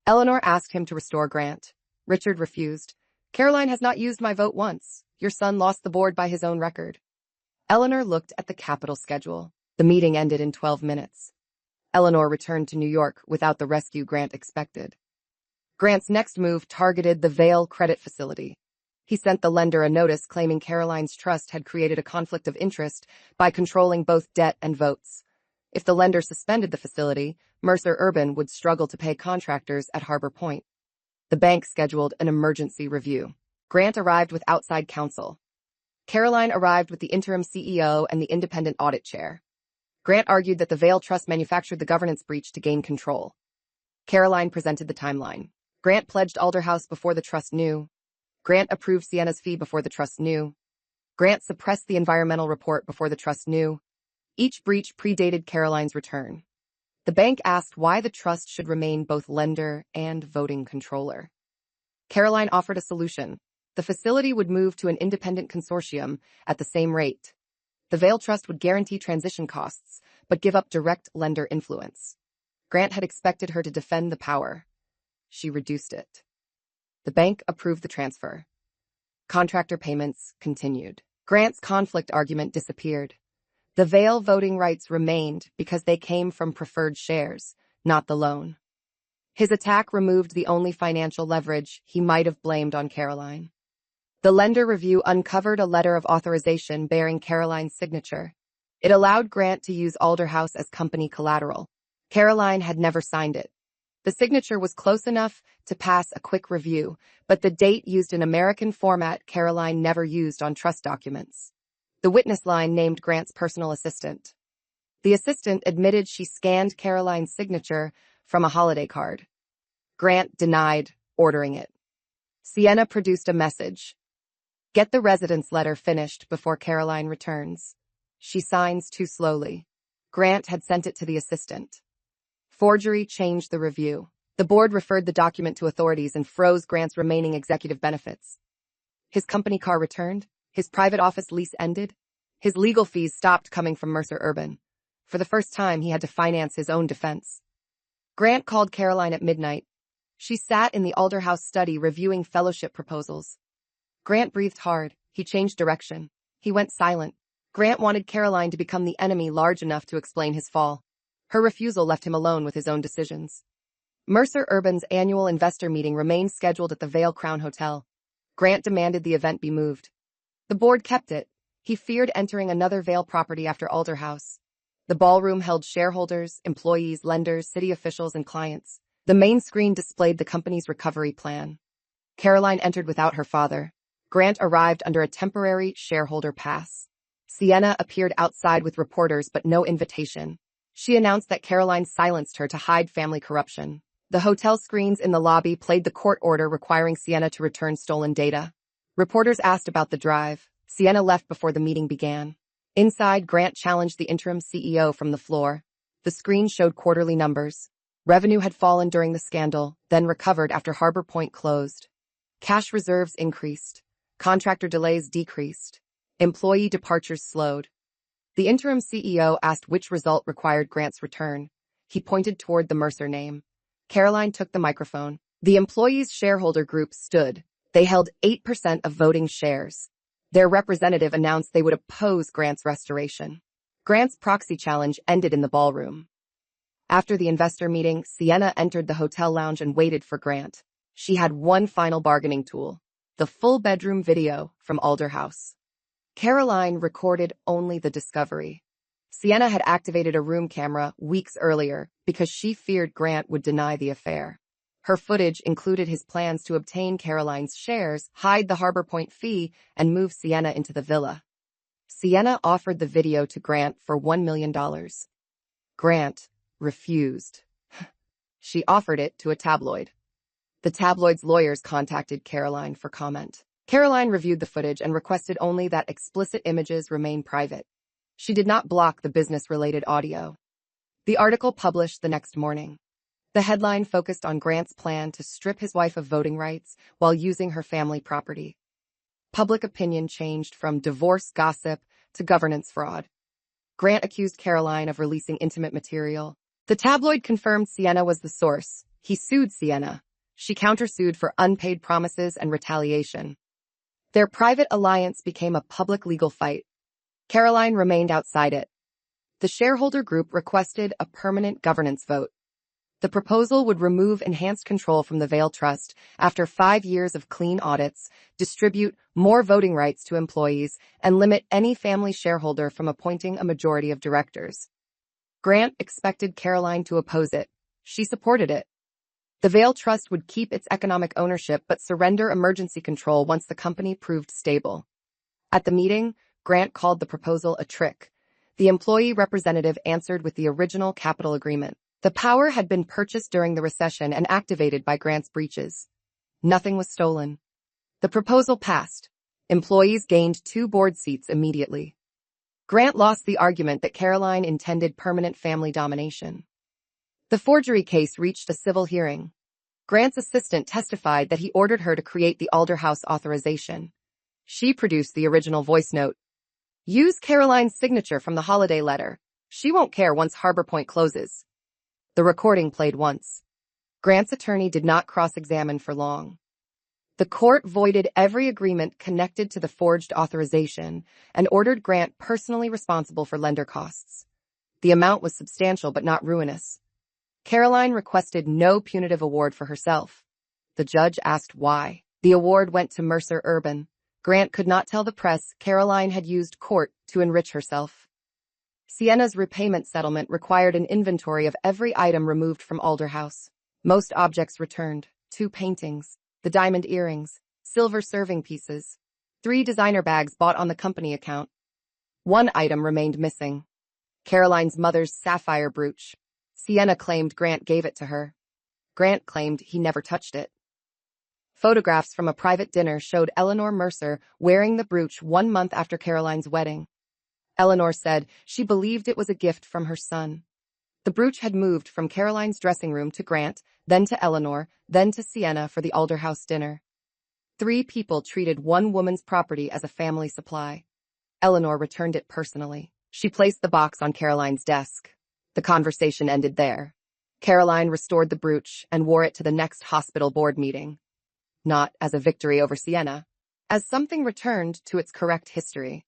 Eleanor asked him to restore Grant. Richard refused. "Caroline has not used my vote once. Your son lost the board by his own record." Eleanor looked at the capital schedule. The meeting ended in 12 minutes. Eleanor returned to New York without the rescue Grant expected. Grant's next move targeted the Vale credit facility. He sent the lender a notice claiming Caroline's trust had created a conflict of interest by controlling both debt and votes. If the lender suspended the facility, Mercer Urban would struggle to pay contractors at Harbor Point. The bank scheduled an emergency review. Grant arrived with outside counsel. Caroline arrived with the interim CEO and the independent audit chair. Grant argued that the Vale Trust manufactured the governance breach to gain control. Caroline presented the timeline. Grant pledged Alder House before the trust knew. Grant approved Sienna's fee before the trust knew. Grant suppressed the environmental report before the trust knew. Each breach predated Caroline's return. The bank asked why the trust should remain both lender and voting controller. Caroline offered a solution. The facility would move to an independent consortium at the same rate. The Vale Trust would guarantee transition costs, but give up direct lender influence. Grant had expected her to defend the power. She reduced it. The bank approved the transfer. Contractor payments continued. Grant's conflict argument disappeared. The Vail voting rights remained because they came from preferred shares, not the loan. His attack removed the only financial leverage he might have blamed on Caroline. The lender review uncovered a letter of authorization bearing Caroline's signature. It allowed Grant to use Alderhouse as company collateral. Caroline had never signed it. The signature was close enough to pass a quick review, but the date used an American format Caroline never used on trust documents. The witness line named Grant's personal assistant. The assistant admitted she scanned Caroline's signature from a holiday card. Grant denied ordering it. Sienna produced a message. Get the residence letter finished before Caroline returns. She signs too slowly. Grant had sent it to the assistant. Forgery changed the review. The board referred the document to authorities and froze Grant's remaining executive benefits. His company car returned. His private office lease ended. His legal fees stopped coming from Mercer Urban. For the first time, he had to finance his own defense. Grant called Caroline at midnight. She sat in the Alderhouse study reviewing fellowship proposals. Grant breathed hard. He changed direction. He went silent. Grant wanted Caroline to become the enemy large enough to explain his fall. Her refusal left him alone with his own decisions. Mercer Urban's annual investor meeting remained scheduled at the Vail Crown Hotel. Grant demanded the event be moved. The board kept it. He feared entering another Vail property after Alderhouse. The ballroom held shareholders, employees, lenders, city officials, and clients. The main screen displayed the company's recovery plan. Caroline entered without her father. Grant arrived under a temporary shareholder pass. Sienna appeared outside with reporters but no invitation. She announced that Caroline silenced her to hide family corruption. The hotel screens in the lobby played the court order requiring Sienna to return stolen data. Reporters asked about the drive. Sienna left before the meeting began. Inside, Grant challenged the interim CEO from the floor. The screen showed quarterly numbers. Revenue had fallen during the scandal, then recovered after Harbor Point closed. Cash reserves increased. Contractor delays decreased. Employee departures slowed. The interim CEO asked which result required Grant's return. He pointed toward the Mercer name. Caroline took the microphone. The employees' shareholder group stood. They held 8% of voting shares. Their representative announced they would oppose Grant's restoration. Grant's proxy challenge ended in the ballroom. After the investor meeting, Sienna entered the hotel lounge and waited for Grant. She had one final bargaining tool, the full bedroom video from Alderhouse. Caroline recorded only the discovery. Sienna had activated a room camera weeks earlier because she feared Grant would deny the affair. Her footage included his plans to obtain Caroline's shares, hide the Harbor Point fee, and move Sienna into the villa. Sienna offered the video to Grant for $1 million. Grant refused. She offered it to a tabloid. The tabloid's lawyers contacted Caroline for comment. Caroline reviewed the footage and requested only that explicit images remain private. She did not block the business-related audio. The article published the next morning. The headline focused on Grant's plan to strip his wife of voting rights while using her family property. Public opinion changed from divorce gossip to governance fraud. Grant accused Caroline of releasing intimate material. The tabloid confirmed Sienna was the source. He sued Sienna. She countersued for unpaid promises and retaliation. Their private alliance became a public legal fight. Caroline remained outside it. The shareholder group requested a permanent governance vote. The proposal would remove enhanced control from the Vail Trust after 5 years of clean audits, distribute more voting rights to employees, and limit any family shareholder from appointing a majority of directors. Grant expected Caroline to oppose it. She supported it. The Vail Trust would keep its economic ownership but surrender emergency control once the company proved stable. At the meeting, Grant called the proposal a trick. The employee representative answered with the original capital agreement. The power had been purchased during the recession and activated by Grant's breaches. Nothing was stolen. The proposal passed. Employees gained 2 board seats immediately. Grant lost the argument that Caroline intended permanent family domination. The forgery case reached a civil hearing. Grant's assistant testified that he ordered her to create the Alderhouse authorization. She produced the original voice note. Use Caroline's signature from the holiday letter. She won't care once Harbor Point closes. The recording played once. Grant's attorney did not cross-examine for long. The court voided every agreement connected to the forged authorization and ordered Grant personally responsible for lender costs. The amount was substantial but not ruinous. Caroline requested no punitive award for herself. The judge asked why. The award went to Mercer Urban. Grant could not tell the press Caroline had used court to enrich herself. Sienna's repayment settlement required an inventory of every item removed from Alder House. Most objects returned: 2 paintings, the diamond earrings, silver serving pieces, 3 designer bags bought on the company account. 1 item remained missing: Caroline's mother's sapphire brooch. Sienna claimed Grant gave it to her. Grant claimed he never touched it. Photographs from a private dinner showed Eleanor Mercer wearing the brooch 1 month after Caroline's wedding. Eleanor said she believed it was a gift from her son. The brooch had moved from Caroline's dressing room to Grant, then to Eleanor, then to Sienna for the Alder House dinner. 3 people treated one woman's property as a family supply. Eleanor returned it personally. She placed the box on Caroline's desk. The conversation ended there. Caroline restored the brooch and wore it to the next hospital board meeting. Not as a victory over Sienna, as something returned to its correct history.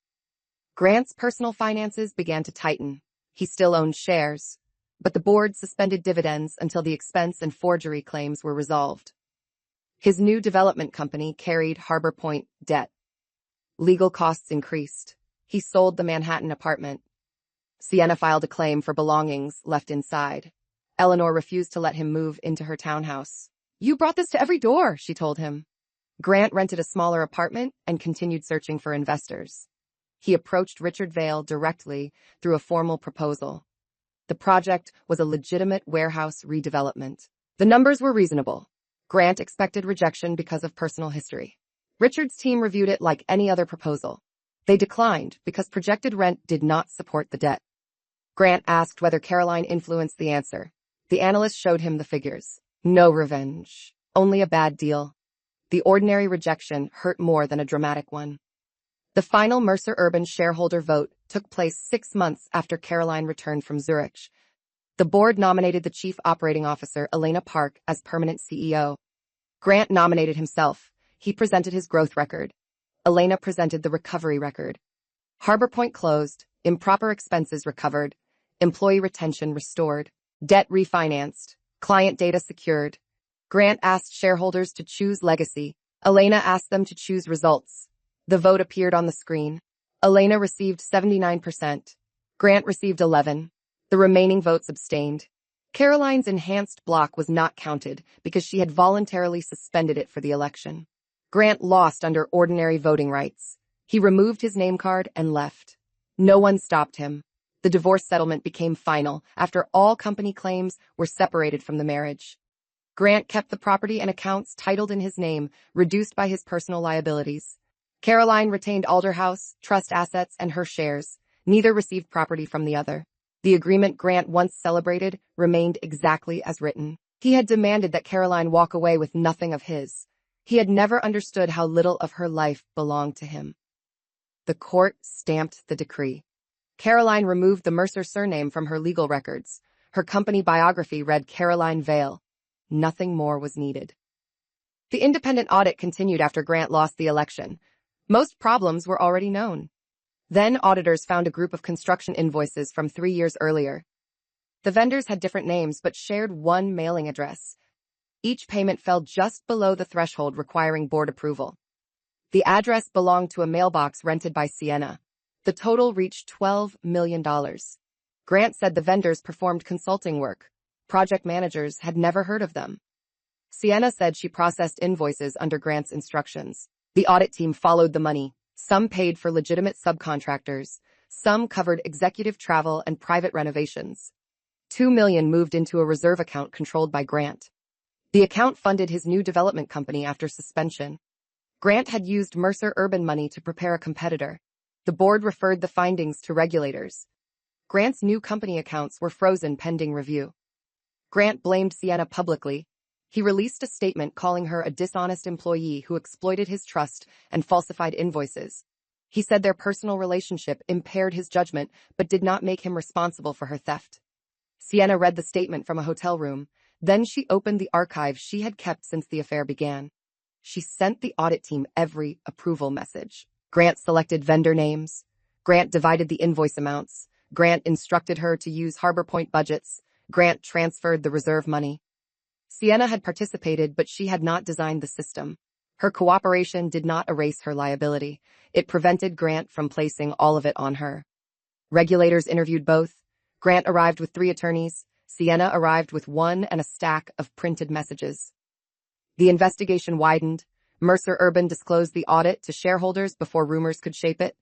Grant's personal finances began to tighten. He still owned shares, but the board suspended dividends until the expense and forgery claims were resolved. His new development company carried Harbor Point debt. Legal costs increased. He sold the Manhattan apartment. Sienna filed a claim for belongings left inside. Eleanor refused to let him move into her townhouse. "You brought this to every door," she told him. Grant rented a smaller apartment and continued searching for investors. He approached Richard Vail directly through a formal proposal. The project was a legitimate warehouse redevelopment. The numbers were reasonable. Grant expected rejection because of personal history. Richard's team reviewed it like any other proposal. They declined because projected rent did not support the debt. Grant asked whether Caroline influenced the answer. The analyst showed him the figures. No revenge, only a bad deal. The ordinary rejection hurt more than a dramatic one. The final Mercer Urban shareholder vote took place 6 months after Caroline returned from Zurich. The board nominated the chief operating officer, Elena Park, as permanent CEO. Grant nominated himself. He presented his growth record. Elena presented the recovery record. Harbor Point closed, improper expenses recovered, employee retention restored, debt refinanced, client data secured. Grant asked shareholders to choose legacy. Elena asked them to choose results. The vote appeared on the screen. Elena received 79%. Grant received 11%. The remaining votes abstained. Caroline's enhanced block was not counted because she had voluntarily suspended it for the election. Grant lost under ordinary voting rights. He removed his name card and left. No one stopped him. The divorce settlement became final after all company claims were separated from the marriage. Grant kept the property and accounts titled in his name, reduced by his personal liabilities. Caroline retained Alder House, trust assets, and her shares. Neither received property from the other. The agreement Grant once celebrated remained exactly as written. He had demanded that Caroline walk away with nothing of his. He had never understood how little of her life belonged to him. The court stamped the decree. Caroline removed the Mercer surname from her legal records. Her company biography read Caroline Vail. Nothing more was needed. The independent audit continued after Grant lost the election. Most problems were already known. Then auditors found a group of construction invoices from 3 years earlier. The vendors had different names but shared one mailing address. Each payment fell just below the threshold requiring board approval. The address belonged to a mailbox rented by Sienna. The total reached $12 million. Grant said the vendors performed consulting work. Project managers had never heard of them. Sienna said she processed invoices under Grant's instructions. The audit team followed the money. Some paid for legitimate subcontractors. Some covered executive travel and private renovations. $2 million moved into a reserve account controlled by Grant. The account funded his new development company after suspension. Grant had used Mercer Urban money to prepare a competitor. The board referred the findings to regulators. Grant's new company accounts were frozen pending review. Grant blamed Sienna publicly. He released a statement calling her a dishonest employee who exploited his trust and falsified invoices. He said their personal relationship impaired his judgment but did not make him responsible for her theft. Sienna read the statement from a hotel room. Then she opened the archive she had kept since the affair began. She sent the audit team every approval message. Grant selected vendor names. Grant divided the invoice amounts. Grant instructed her to use Harbor Point budgets. Grant transferred the reserve money. Sienna had participated, but she had not designed the system. Her cooperation did not erase her liability. It prevented Grant from placing all of it on her. Regulators interviewed both. Grant arrived with 3 attorneys. Sienna arrived with 1 and a stack of printed messages. The investigation widened. Mercer Urban disclosed the audit to shareholders before rumors could shape it.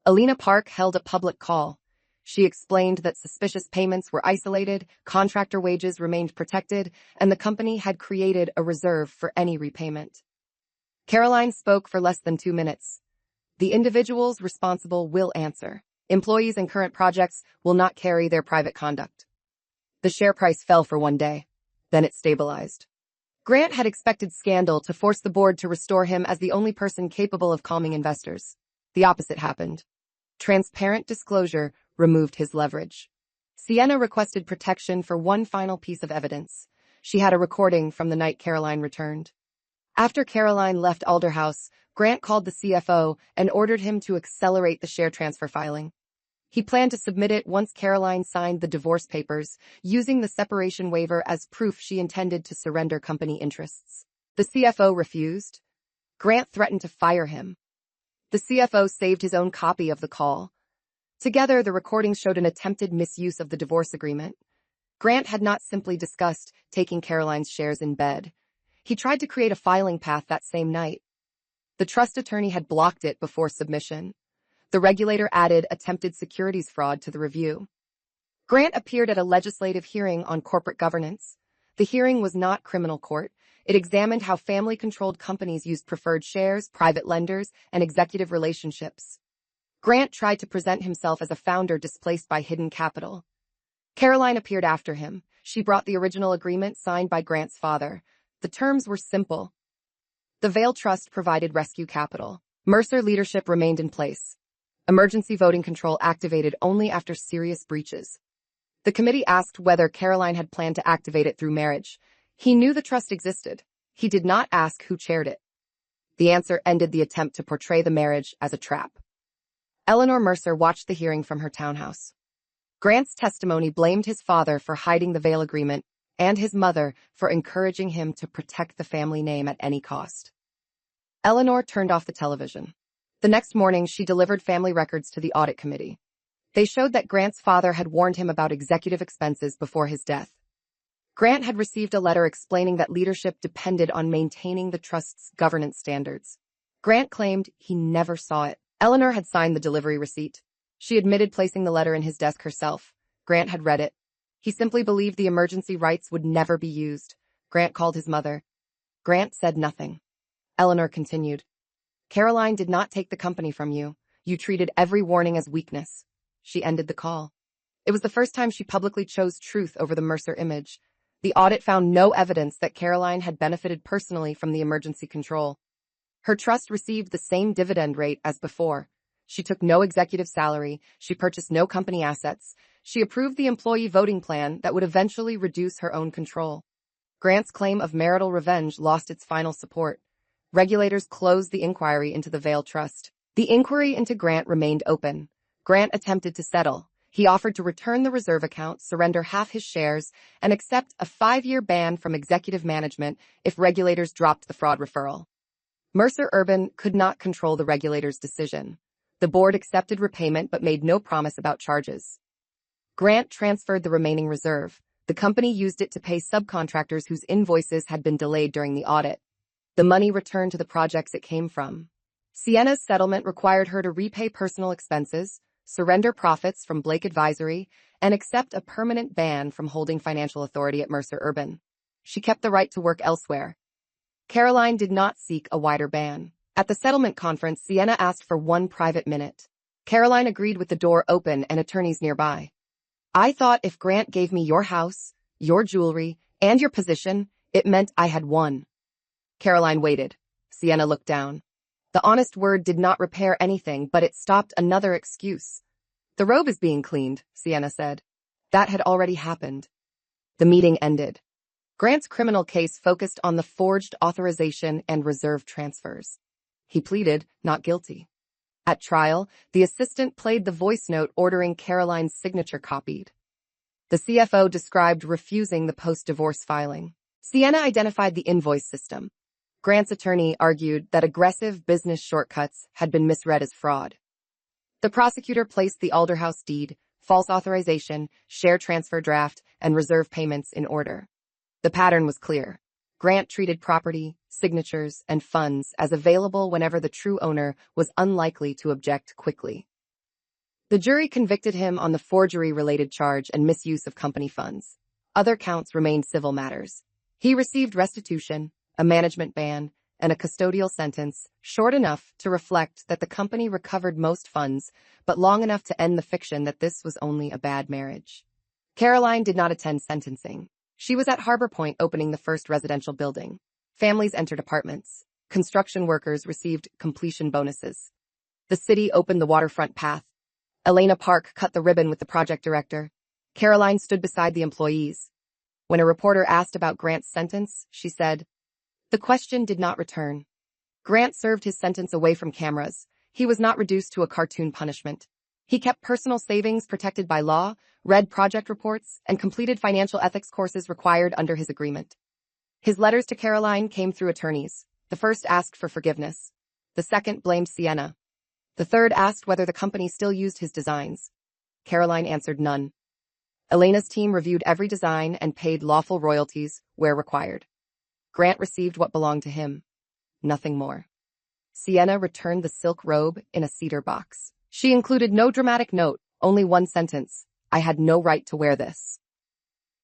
Alina Park held a public call. She explained that suspicious payments were isolated, contractor wages remained protected, and the company had created a reserve for any repayment. Caroline spoke for less than 2 minutes. The individuals responsible will answer. Employees and current projects will not carry their private conduct. The share price fell for 1 day. Then it stabilized. Grant had expected scandal to force the board to restore him as the only person capable of calming investors. The opposite happened. Transparent disclosure removed his leverage. Sienna requested protection for one final piece of evidence. She had a recording from the night Caroline returned. After Caroline left Alder House, Grant called the CFO and ordered him to accelerate the share transfer filing. He planned to submit it once Caroline signed the divorce papers, using the separation waiver as proof she intended to surrender company interests. The CFO refused. Grant threatened to fire him. The CFO saved his own copy of the call. Together, the recordings showed an attempted misuse of the divorce agreement. Grant had not simply discussed taking Caroline's shares in bed. He tried to create a filing path that same night. The trust attorney had blocked it before submission. The regulator added attempted securities fraud to the review. Grant appeared at a legislative hearing on corporate governance. The hearing was not criminal court. It examined how family-controlled companies used preferred shares, private lenders, and executive relationships. Grant tried to present himself as a founder displaced by hidden capital. Caroline appeared after him. She brought the original agreement signed by Grant's father. The terms were simple. The Vail Trust provided rescue capital. Mercer leadership remained in place. Emergency voting control activated only after serious breaches. The committee asked whether Caroline had planned to activate it through marriage. He knew the trust existed. He did not ask who chaired it. The answer ended the attempt to portray the marriage as a trap. Eleanor Mercer watched the hearing from her townhouse. Grant's testimony blamed his father for hiding the Vail agreement and his mother for encouraging him to protect the family name at any cost. Eleanor turned off the television. The next morning, she delivered family records to the audit committee. They showed that Grant's father had warned him about executive expenses before his death. Grant had received a letter explaining that leadership depended on maintaining the trust's governance standards. Grant claimed he never saw it. Eleanor had signed the delivery receipt. She admitted placing the letter in his desk herself. Grant had read it. He simply believed the emergency rights would never be used. Grant called his mother. Grant said nothing. Eleanor continued. Caroline did not take the company from you. You treated every warning as weakness. She ended the call. It was the first time she publicly chose truth over the Mercer image. The audit found no evidence that Caroline had benefited personally from the emergency control. Her trust received the same dividend rate as before. She took no executive salary. She purchased no company assets. She approved the employee voting plan that would eventually reduce her own control. Grant's claim of marital revenge lost its final support. Regulators closed the inquiry into the Vail Trust. The inquiry into Grant remained open. Grant attempted to settle. He offered to return the reserve account, surrender half his shares, and accept a 5-year ban from executive management if regulators dropped the fraud referral. Mercer Urban could not control the regulators' decision. The board accepted repayment but made no promise about charges. Grant transferred the remaining reserve. The company used it to pay subcontractors whose invoices had been delayed during the audit. The money returned to the projects it came from. Sienna's settlement required her to repay personal expenses, surrender profits from Blake Advisory, and accept a permanent ban from holding financial authority at Mercer Urban. She kept the right to work elsewhere. Caroline did not seek a wider ban. At the settlement conference, Sienna asked for 1 private minute. Caroline agreed with the door open and attorneys nearby. I thought if Grant gave me your house, your jewelry, and your position, it meant I had won. Caroline waited. Sienna looked down. The honest word did not repair anything, but it stopped another excuse. The robe is being cleaned, Sienna said. That had already happened. The meeting ended. Grant's criminal case focused on the forged authorization and reserve transfers. He pleaded not guilty. At trial, the assistant played the voice note ordering Caroline's signature copied. The CFO described refusing the post-divorce filing. Sienna identified the invoice system. Grant's attorney argued that aggressive business shortcuts had been misread as fraud. The prosecutor placed the Alderhouse deed, false authorization, share transfer draft, and reserve payments in order. The pattern was clear. Grant treated property, signatures, and funds as available whenever the true owner was unlikely to object quickly. The jury convicted him on the forgery-related charge and misuse of company funds. Other counts remained civil matters. He received restitution, a management ban, and a custodial sentence, short enough to reflect that the company recovered most funds, but long enough to end the fiction that this was only a bad marriage. Caroline did not attend sentencing. She was at Harbor Point opening the first residential building. Families entered apartments. Construction workers received completion bonuses. The city opened the waterfront path. Elena Park cut the ribbon with the project director. Caroline stood beside the employees. When a reporter asked about Grant's sentence, she said, "The question did not return." Grant served his sentence away from cameras. He was not reduced to a cartoon punishment. He kept personal savings protected by law, read project reports, and completed financial ethics courses required under his agreement. His letters to Caroline came through attorneys. The first asked for forgiveness. The second blamed Sienna. The third asked whether the company still used his designs. Caroline answered none. Elena's team reviewed every design and paid lawful royalties where required. Grant received what belonged to him. Nothing more. Sienna returned the silk robe in a cedar box. She included no dramatic note, only one sentence. "I had no right to wear this."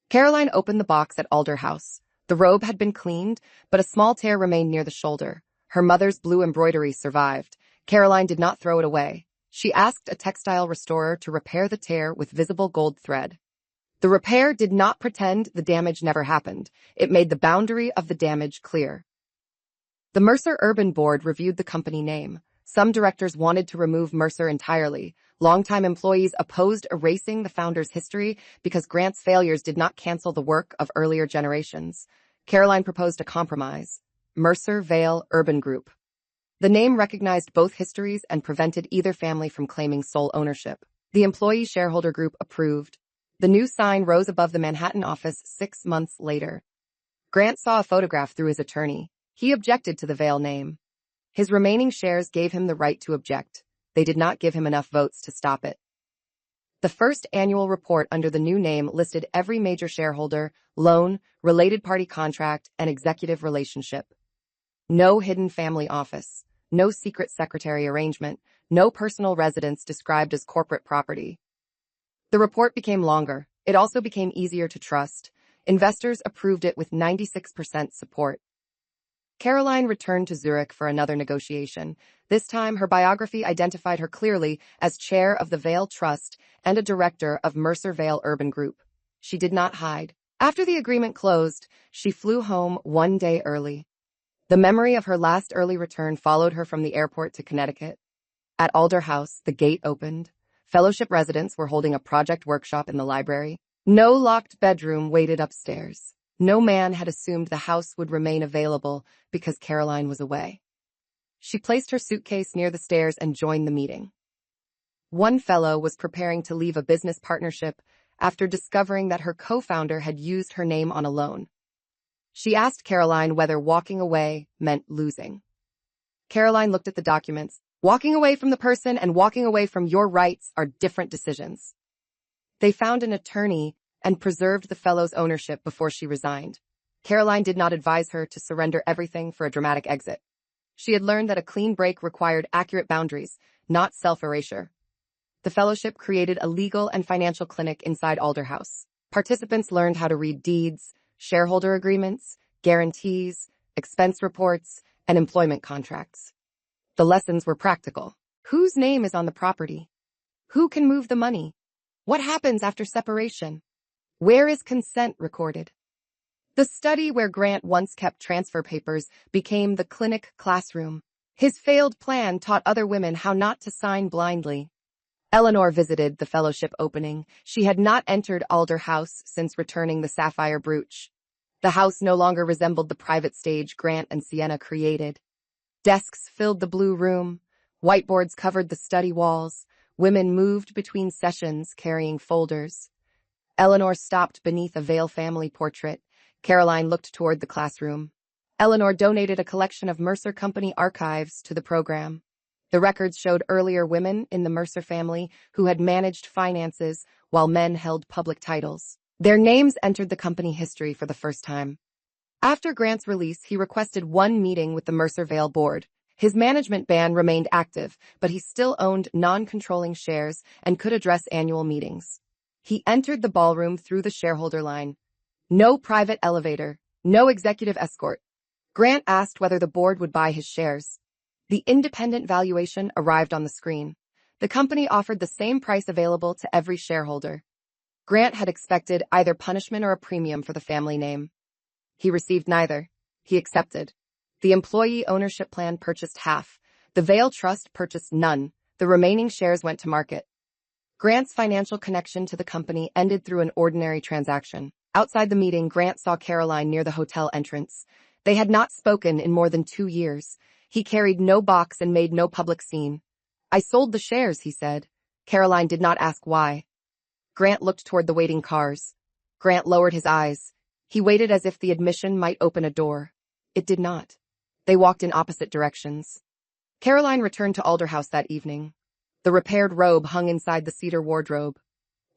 Caroline opened the box at Alderhouse. The robe had been cleaned, but a small tear remained near the shoulder. Her mother's blue embroidery survived. Caroline did not throw it away. She asked a textile restorer to repair the tear with visible gold thread. The repair did not pretend the damage never happened. It made the boundary of the damage clear. The Mercer Urban Board reviewed the company name. Some directors wanted to remove Mercer entirely. Longtime employees opposed erasing the founder's history because Grant's failures did not cancel the work of earlier generations. Caroline proposed a compromise. Mercer Vale Urban Group. The name recognized both histories and prevented either family from claiming sole ownership. The employee shareholder group approved. The new sign rose above the Manhattan office 6 months later. Grant saw a photograph through his attorney. He objected to the Vale name. His remaining shares gave him the right to object. They did not give him enough votes to stop it. The first annual report under the new name listed every major shareholder, loan, related party contract, and executive relationship. No hidden family office, no secret secretary arrangement, no personal residence described as corporate property. The report became longer. It also became easier to trust. Investors approved it with 96% support. Caroline returned to Zurich for another negotiation. This time, her biography identified her clearly as chair of the Vale Trust and a director of Mercer Vale Urban Group. She did not hide. After the agreement closed, she flew home one day early. The memory of her last early return followed her from the airport to Connecticut. At Alderhouse, the gate opened. Fellowship residents were holding a project workshop in the library. No locked bedroom waited upstairs. No man had assumed the house would remain available because Caroline was away. She placed her suitcase near the stairs and joined the meeting. One fellow was preparing to leave a business partnership after discovering that her co-founder had used her name on a loan. She asked Caroline whether walking away meant losing. Caroline looked at the documents. Walking away from the person and walking away from your rights are different decisions. They found an attorney and preserved the fellow's ownership before she resigned. Caroline did not advise her to surrender everything for a dramatic exit. She had learned that a clean break required accurate boundaries, not self-erasure. The fellowship created a legal and financial clinic inside Alderhouse. Participants learned how to read deeds, shareholder agreements, guarantees, expense reports, and employment contracts. The lessons were practical. Whose name is on the property? Who can move the money? What happens after separation? Where is consent recorded? The study where Grant once kept transfer papers became the clinic classroom. His failed plan taught other women how not to sign blindly. Eleanor visited the fellowship opening. She had not entered Alderhouse since returning the sapphire brooch. The house no longer resembled the private stage Grant and Sienna created. Desks filled the blue room. Whiteboards covered the study walls. Women moved between sessions carrying folders. Eleanor stopped beneath a Vale family portrait. Caroline looked toward the classroom. Eleanor donated a collection of Mercer Company archives to the program. The records showed earlier women in the Mercer family who had managed finances while men held public titles. Their names entered the company history for the first time. After Grant's release, he requested one meeting with the Mercer Vale board. His management ban remained active, but he still owned non-controlling shares and could address annual meetings. He entered the ballroom through the shareholder line. No private elevator, no executive escort. Grant asked whether the board would buy his shares. The independent valuation arrived on the screen. The company offered the same price available to every shareholder. Grant had expected either punishment or a premium for the family name. He received neither. He accepted. The employee ownership plan purchased half. The Vale Trust purchased none. The remaining shares went to market. Grant's financial connection to the company ended through an ordinary transaction. Outside the meeting, Grant saw Caroline near the hotel entrance. They had not spoken in more than 2 years. He carried no box and made no public scene. "I sold the shares," he said. Caroline did not ask why. Grant looked toward the waiting cars. Grant lowered his eyes. He waited as if the admission might open a door. It did not. They walked in opposite directions. Caroline returned to Alderhouse that evening. The repaired robe hung inside the cedar wardrobe.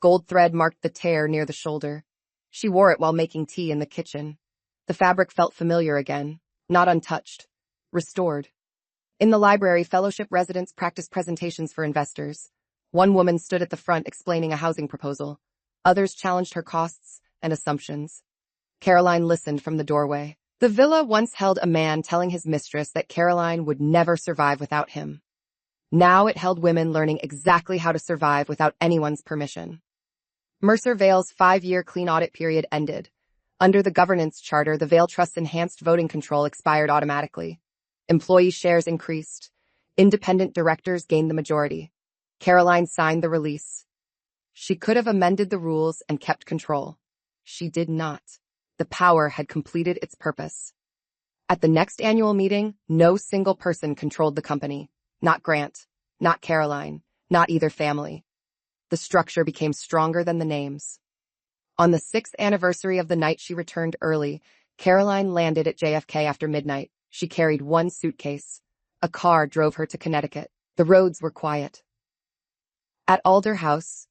Gold thread marked the tear near the shoulder. She wore it while making tea in the kitchen. The fabric felt familiar again, not untouched, restored. In the library, fellowship residents practiced presentations for investors. One woman stood at the front explaining a housing proposal. Others challenged her costs and assumptions. Caroline listened from the doorway. The villa once held a man telling his mistress that Caroline would never survive without him. Now it held women learning exactly how to survive without anyone's permission. Mercer Vale's 5-year clean audit period ended. Under the governance charter, the Vale Trust's enhanced voting control expired automatically. Employee shares increased. Independent directors gained the majority. Caroline signed the release. She could have amended the rules and kept control. She did not. The power had completed its purpose. At the next annual meeting, no single person controlled the company. Not Grant, not Caroline, not either family. The structure became stronger than the names. On the 6th anniversary of the night she returned early, Caroline landed at JFK after midnight. She carried one suitcase. A car drove her to Connecticut. The roads were quiet. At Alder House,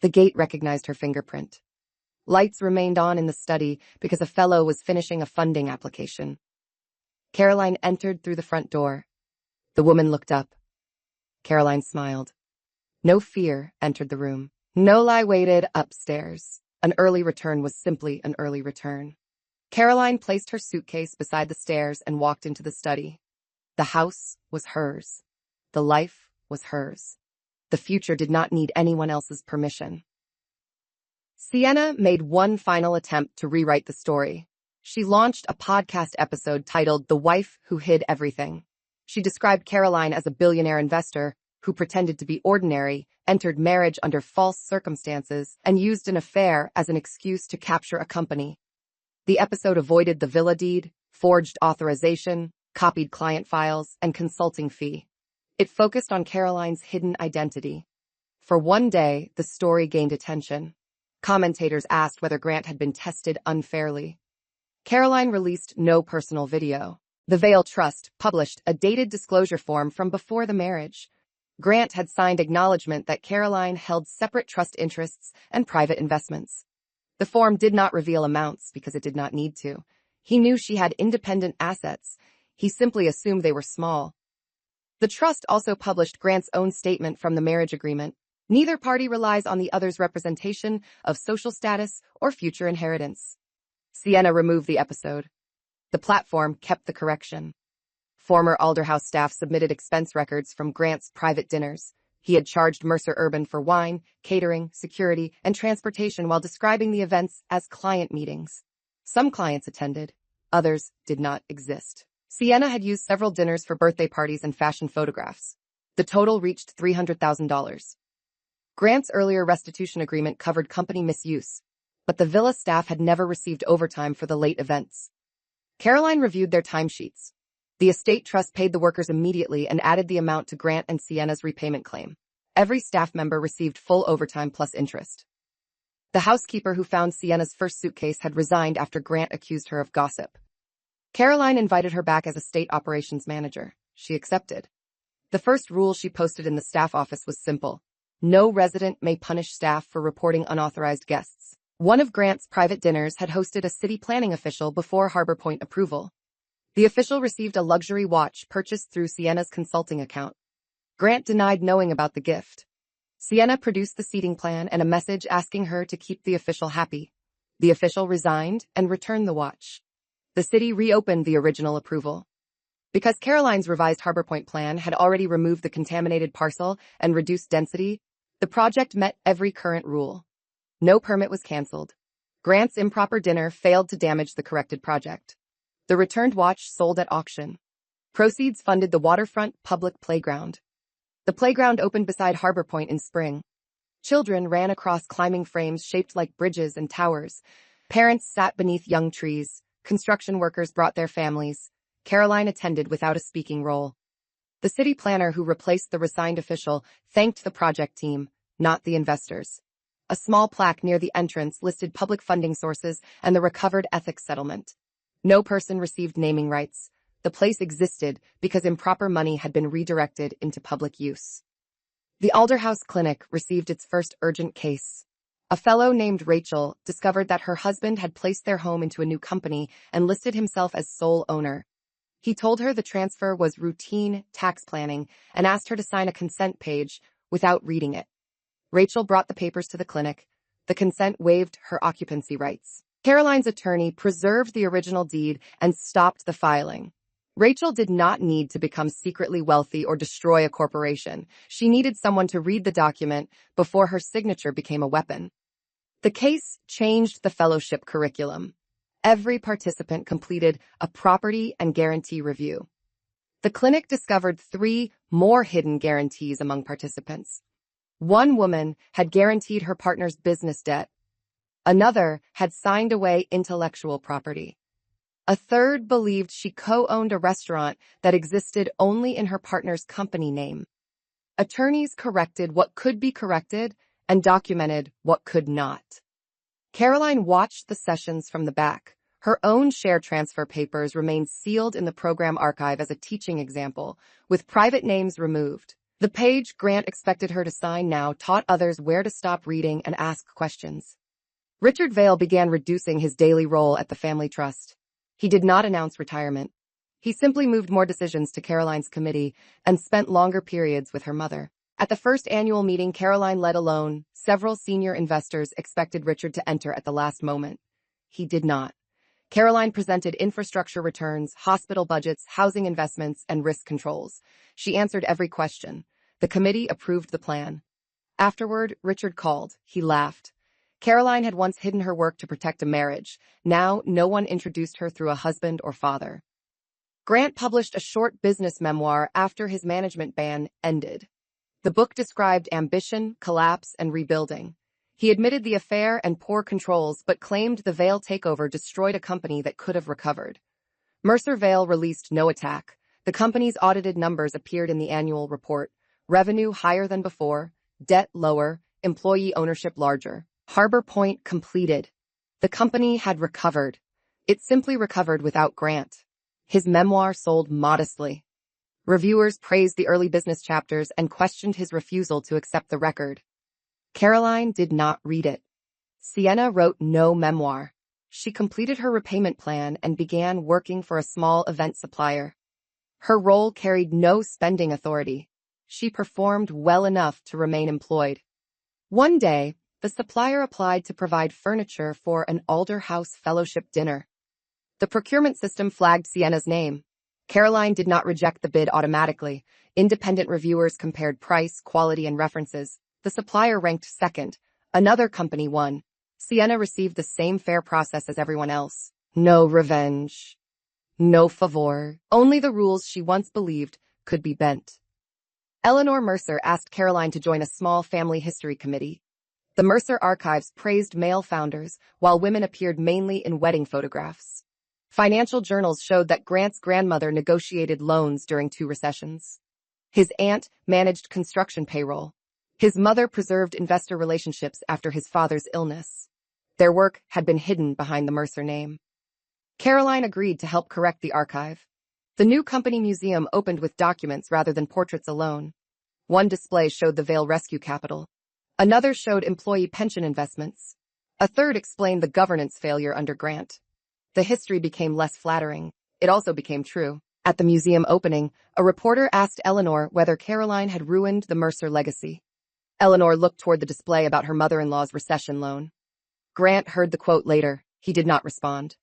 the gate recognized her fingerprint. Lights remained on in the study because a fellow was finishing a funding application. Caroline entered through the front door. The woman looked up. Caroline smiled. No fear entered the room. No lie waited upstairs. An early return was simply an early return. Caroline placed her suitcase beside the stairs and walked into the study. The house was hers. The life was hers. The future did not need anyone else's permission. Sienna made one final attempt to rewrite the story. She launched a podcast episode titled "The Wife Who Hid Everything." She described Caroline as a billionaire investor who pretended to be ordinary, entered marriage under false circumstances, and used an affair as an excuse to capture a company. The episode avoided the villa deed, forged authorization, copied client files, and consulting fee. It focused on Caroline's hidden identity. For one day, the story gained attention. Commentators asked whether Grant had been tested unfairly. Caroline released no personal video. The Vale Trust published a dated disclosure form from before the marriage. Grant had signed acknowledgement that Caroline held separate trust interests and private investments. The form did not reveal amounts because it did not need to. He knew she had independent assets. He simply assumed they were small. The trust also published Grant's own statement from the marriage agreement. Neither party relies on the other's representation of social status or future inheritance. Sienna removed the episode. The platform kept the correction. Former Alderhouse staff submitted expense records from Grant's private dinners. He had charged Mercer Urban for wine, catering, security, and transportation while describing the events as client meetings. Some clients attended, others did not exist. Sienna had used several dinners for birthday parties and fashion photographs. The total reached $300,000. Grant's earlier restitution agreement covered company misuse, but the villa staff had never received overtime for the late events. Caroline reviewed their timesheets. The estate trust paid the workers immediately and added the amount to Grant and Sienna's repayment claim. Every staff member received full overtime plus interest. The housekeeper who found Sienna's first suitcase had resigned after Grant accused her of gossip. Caroline invited her back as estate operations manager. She accepted. The first rule she posted in the staff office was simple. No resident may punish staff for reporting unauthorized guests. One of Grant's private dinners had hosted a city planning official before Harbor Point approval. The official received a luxury watch purchased through Sienna's consulting account. Grant denied knowing about the gift. Sienna produced the seating plan and a message asking her to keep the official happy. The official resigned and returned the watch. The city reopened the original approval. Because Caroline's revised Harbor Point plan had already removed the contaminated parcel and reduced density, the project met every current rule. No permit was canceled. Grant's improper dinner failed to damage the corrected project. The returned watch sold at auction. Proceeds funded the waterfront public playground. The playground opened beside Harbor Point in spring. Children ran across climbing frames shaped like bridges and towers. Parents sat beneath young trees. Construction workers brought their families. Caroline attended without a speaking role. The city planner who replaced the resigned official thanked the project team, not the investors. A small plaque near the entrance listed public funding sources and the recovered ethics settlement. No person received naming rights. The place existed because improper money had been redirected into public use. The Alderhouse Clinic received its first urgent case. A fellow named Rachel discovered that her husband had placed their home into a new company and listed himself as sole owner. He told her the transfer was routine tax planning and asked her to sign a consent page without reading it. Rachel brought the papers to the clinic. The consent waived her occupancy rights. Caroline's attorney preserved the original deed and stopped the filing. Rachel did not need to become secretly wealthy or destroy a corporation. She needed someone to read the document before her signature became a weapon. The case changed the fellowship curriculum. Every participant completed a property and guarantee review. The clinic discovered 3 more hidden guarantees among participants. One woman had guaranteed her partner's business debt. Another had signed away intellectual property. A third believed she co-owned a restaurant that existed only in her partner's company name. Attorneys corrected what could be corrected and documented what could not. Caroline watched the sessions from the back. Her own share transfer papers remained sealed in the program archive as a teaching example, with private names removed. The page Grant expected her to sign now taught others where to stop reading and ask questions. Richard Vale began reducing his daily role at the family trust. He did not announce retirement. He simply moved more decisions to Caroline's committee and spent longer periods with her mother. At the first annual meeting Caroline led alone, several senior investors expected Richard to enter at the last moment. He did not. Caroline presented infrastructure returns, hospital budgets, housing investments, and risk controls. She answered every question. The committee approved the plan. Afterward, Richard called. He laughed. Caroline had once hidden her work to protect a marriage. Now, no one introduced her through a husband or father. Grant published a short business memoir after his management ban ended. The book described ambition, collapse, and rebuilding. He admitted the affair and poor controls, but claimed the Vale takeover destroyed a company that could have recovered. Mercer Vale released no attack. The company's audited numbers appeared in the annual report. Revenue higher than before, debt lower, employee ownership larger. Harbor Point completed. The company had recovered. It simply recovered without Grant. His memoir sold modestly. Reviewers praised the early business chapters and questioned his refusal to accept the record. Caroline did not read it. Sienna wrote no memoir. She completed her repayment plan and began working for a small event supplier. Her role carried no spending authority. She performed well enough to remain employed. One day, the supplier applied to provide furniture for an Alderhouse Fellowship dinner. The procurement system flagged Sienna's name. Caroline did not reject the bid automatically. Independent reviewers compared price, quality, and references. The supplier ranked second. Another company won. Sienna received the same fair process as everyone else. No revenge. No favor. Only the rules she once believed could be bent. Eleanor Mercer asked Caroline to join a small family history committee. The Mercer archives praised male founders, while women appeared mainly in wedding photographs. Financial journals showed that Grant's grandmother negotiated loans during 2 recessions. His aunt managed construction payroll. His mother preserved investor relationships after his father's illness. Their work had been hidden behind the Mercer name. Caroline agreed to help correct the archive. The new company museum opened with documents rather than portraits alone. One display showed the Vale Rescue Capital. Another showed employee pension investments. A third explained the governance failure under Grant. The history became less flattering. It also became true. At the museum opening, a reporter asked Eleanor whether Caroline had ruined the Mercer legacy. Eleanor looked toward the display about her mother-in-law's recession loan. Grant heard the quote later. He did not respond.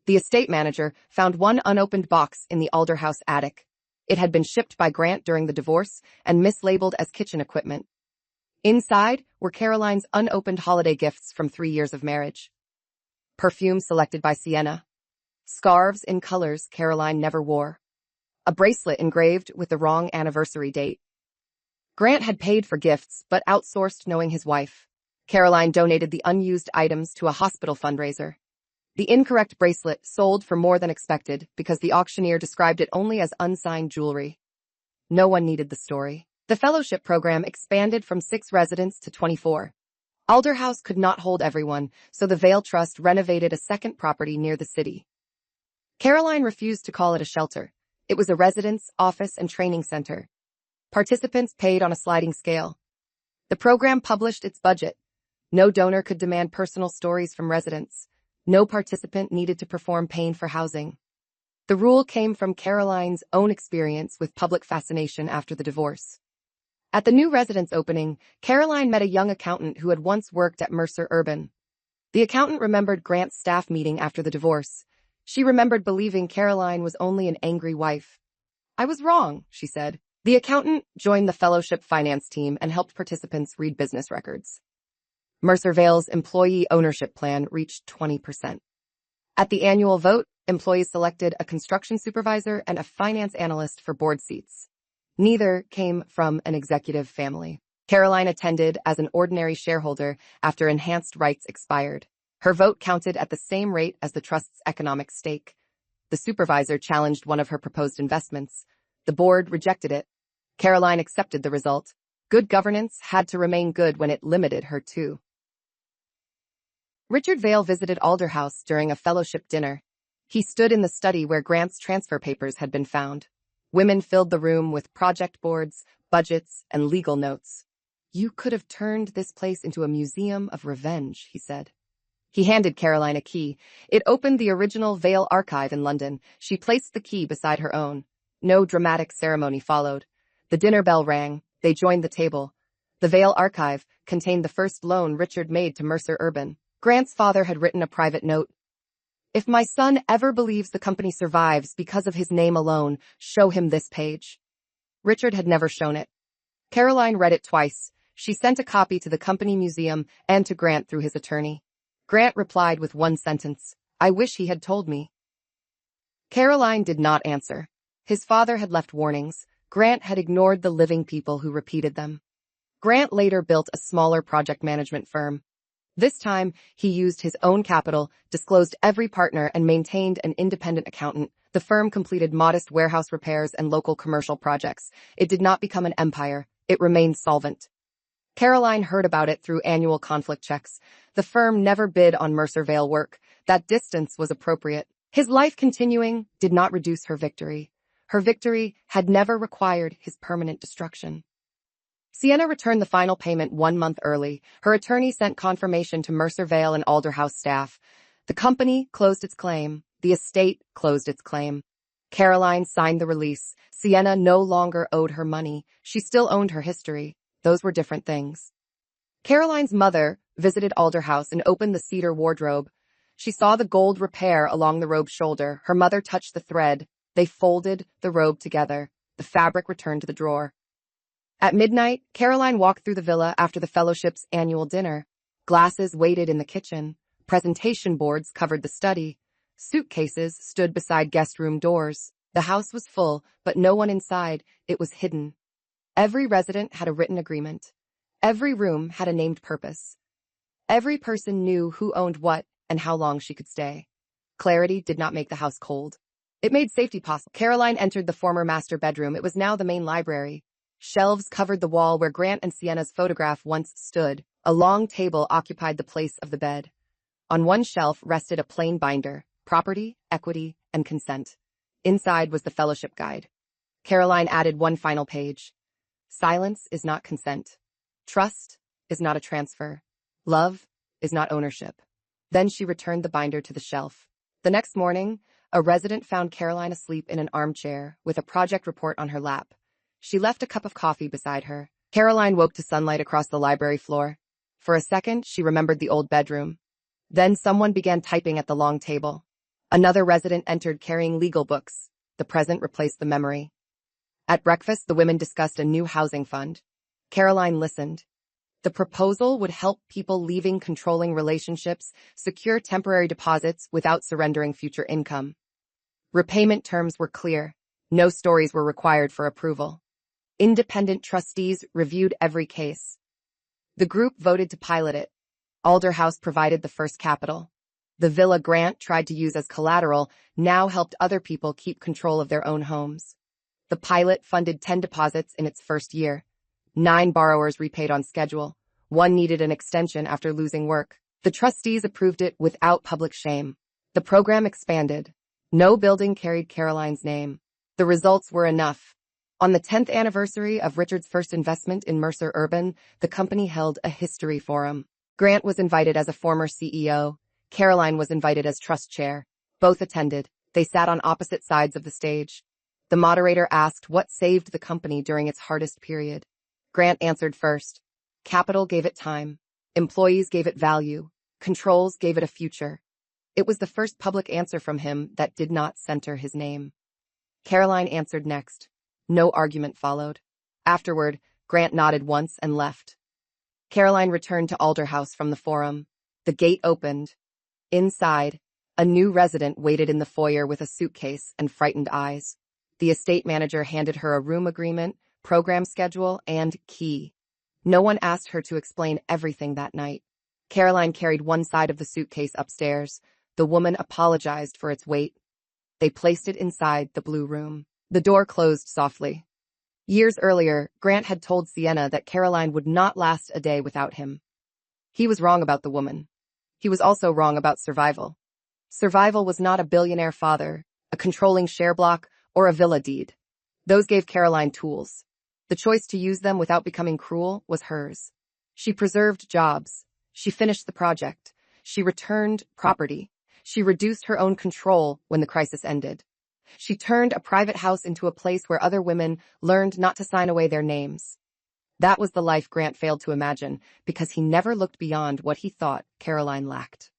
The estate manager found one unopened box in the Alder House attic. It had been shipped by Grant during the divorce and mislabeled as kitchen equipment. Inside were Caroline's unopened holiday gifts from 3 years of marriage. Perfume selected by Sienna. Scarves in colors Caroline never wore. A bracelet engraved with the wrong anniversary date. Grant had paid for gifts, but outsourced knowing his wife. Caroline donated the unused items to a hospital fundraiser. The incorrect bracelet sold for more than expected because the auctioneer described it only as unsigned jewelry. No one needed the story. The fellowship program expanded from 6 residents to 24. Alder House could not hold everyone, so the Vale Trust renovated a second property near the city. Caroline refused to call it a shelter. It was a residence, office, and training center. Participants paid on a sliding scale. The program published its budget. No donor could demand personal stories from residents. No participant needed to perform pain for housing. The rule came from Caroline's own experience with public fascination after the divorce. At the new residence opening, Caroline met a young accountant who had once worked at Mercer Urban. The accountant remembered Grant's staff meeting after the divorce. She remembered believing Caroline was only an angry wife. "I was wrong," she said. The accountant joined the fellowship finance team and helped participants read business records. Mercer Vale's employee ownership plan reached 20%. At the annual vote, employees selected a construction supervisor and a finance analyst for board seats. Neither came from an executive family. Caroline attended as an ordinary shareholder after enhanced rights expired. Her vote counted at the same rate as the trust's economic stake. The supervisor challenged one of her proposed investments. The board rejected it. Caroline accepted the result. Good governance had to remain good when it limited her too. Richard Vale visited Alder House during a fellowship dinner. He stood in the study where Grant's transfer papers had been found. Women filled the room with project boards, budgets, and legal notes. "You could have turned this place into a museum of revenge," he said. He handed Caroline a key. It opened the original Vale archive in London. She placed the key beside her own. No dramatic ceremony followed. The dinner bell rang. They joined the table. The Vale archive contained the first loan Richard made to Mercer Urban. Grant's father had written a private note. "If my son ever believes the company survives because of his name alone, show him this page." Richard had never shown it. Caroline read it twice. She sent a copy to the company museum and to Grant through his attorney. Grant replied with one sentence, "I wish he had told me." Caroline did not answer. His father had left warnings. Grant had ignored the living people who repeated them. Grant later built a smaller project management firm. This time, he used his own capital, disclosed every partner, and maintained an independent accountant. The firm completed modest warehouse repairs and local commercial projects. It did not become an empire. It remained solvent. Caroline heard about it through annual conflict checks. The firm never bid on Mercer Vale work. That distance was appropriate. His life continuing did not reduce her victory. Her victory had never required his permanent destruction. Sienna returned the final payment 1 month early. Her attorney sent confirmation to Mercer Vale and Alder House staff. The company closed its claim. The estate closed its claim. Caroline signed the release. Sienna no longer owed her money. She still owned her history. Those were different things. Caroline's mother visited Alder House and opened the cedar wardrobe. She saw the gold repair along the robe's shoulder. Her mother touched the thread. They folded the robe together. The fabric returned to the drawer. At midnight, Caroline walked through the villa after the fellowship's annual dinner. Glasses waited in the kitchen. Presentation boards covered the study. Suitcases stood beside guest room doors. The house was full, but no one inside. It was hidden. Every resident had a written agreement. Every room had a named purpose. Every person knew who owned what and how long she could stay. Clarity did not make the house cold. It made safety possible. Caroline entered the former master bedroom. It was now the main library. Shelves covered the wall where Grant and Sienna's photograph once stood. A long table occupied the place of the bed. On one shelf rested a plain binder, Property, Equity, and Consent. Inside was the fellowship guide. Caroline added one final page. Silence is not consent. Trust is not a transfer. Love is not ownership. Then she returned the binder to the shelf. The next morning, a resident found Caroline asleep in an armchair with a project report on her lap. She left a cup of coffee beside her. Caroline woke to sunlight across the library floor. For a second, she remembered the old bedroom. Then someone began typing at the long table. Another resident entered carrying legal books. The present replaced the memory. At breakfast, the women discussed a new housing fund. Caroline listened. The proposal would help people leaving controlling relationships secure temporary deposits without surrendering future income. Repayment terms were clear. No stories were required for approval. Independent trustees reviewed every case. The group voted to pilot it. Alder House provided the first capital. The villa Grant tried to use as collateral now helped other people keep control of their own homes. The pilot funded 10 deposits in its first year. 9 borrowers repaid on schedule. 1 needed an extension after losing work. The trustees approved it without public shame. The program expanded. No building carried Caroline's name. The results were enough. On the 10th anniversary of Richard's first investment in Mercer Urban, the company held a history forum. Grant was invited as a former CEO. Caroline was invited as trust chair. Both attended. They sat on opposite sides of the stage. The moderator asked what saved the company during its hardest period. Grant answered first. Capital gave it time. Employees gave it value. Controls gave it a future. It was the first public answer from him that did not center his name. Caroline answered next. No argument followed. Afterward, Grant nodded once and left. Caroline returned to Alder House from the forum. The gate opened. Inside, a new resident waited in the foyer with a suitcase and frightened eyes. The estate manager handed her a room agreement, program schedule, and key. No one asked her to explain everything that night. Caroline carried one side of the suitcase upstairs. The woman apologized for its weight. They placed it inside the blue room. The door closed softly. Years earlier, Grant had told Sienna that Caroline would not last a day without him. He was wrong about the woman. He was also wrong about survival. Survival was not a billionaire father, a controlling share block, or a villa deed. Those gave Caroline tools. The choice to use them without becoming cruel was hers. She preserved jobs. She finished the project. She returned property. She reduced her own control when the crisis ended. She turned a private house into a place where other women learned not to sign away their names. That was the life Grant failed to imagine because he never looked beyond what he thought Caroline lacked.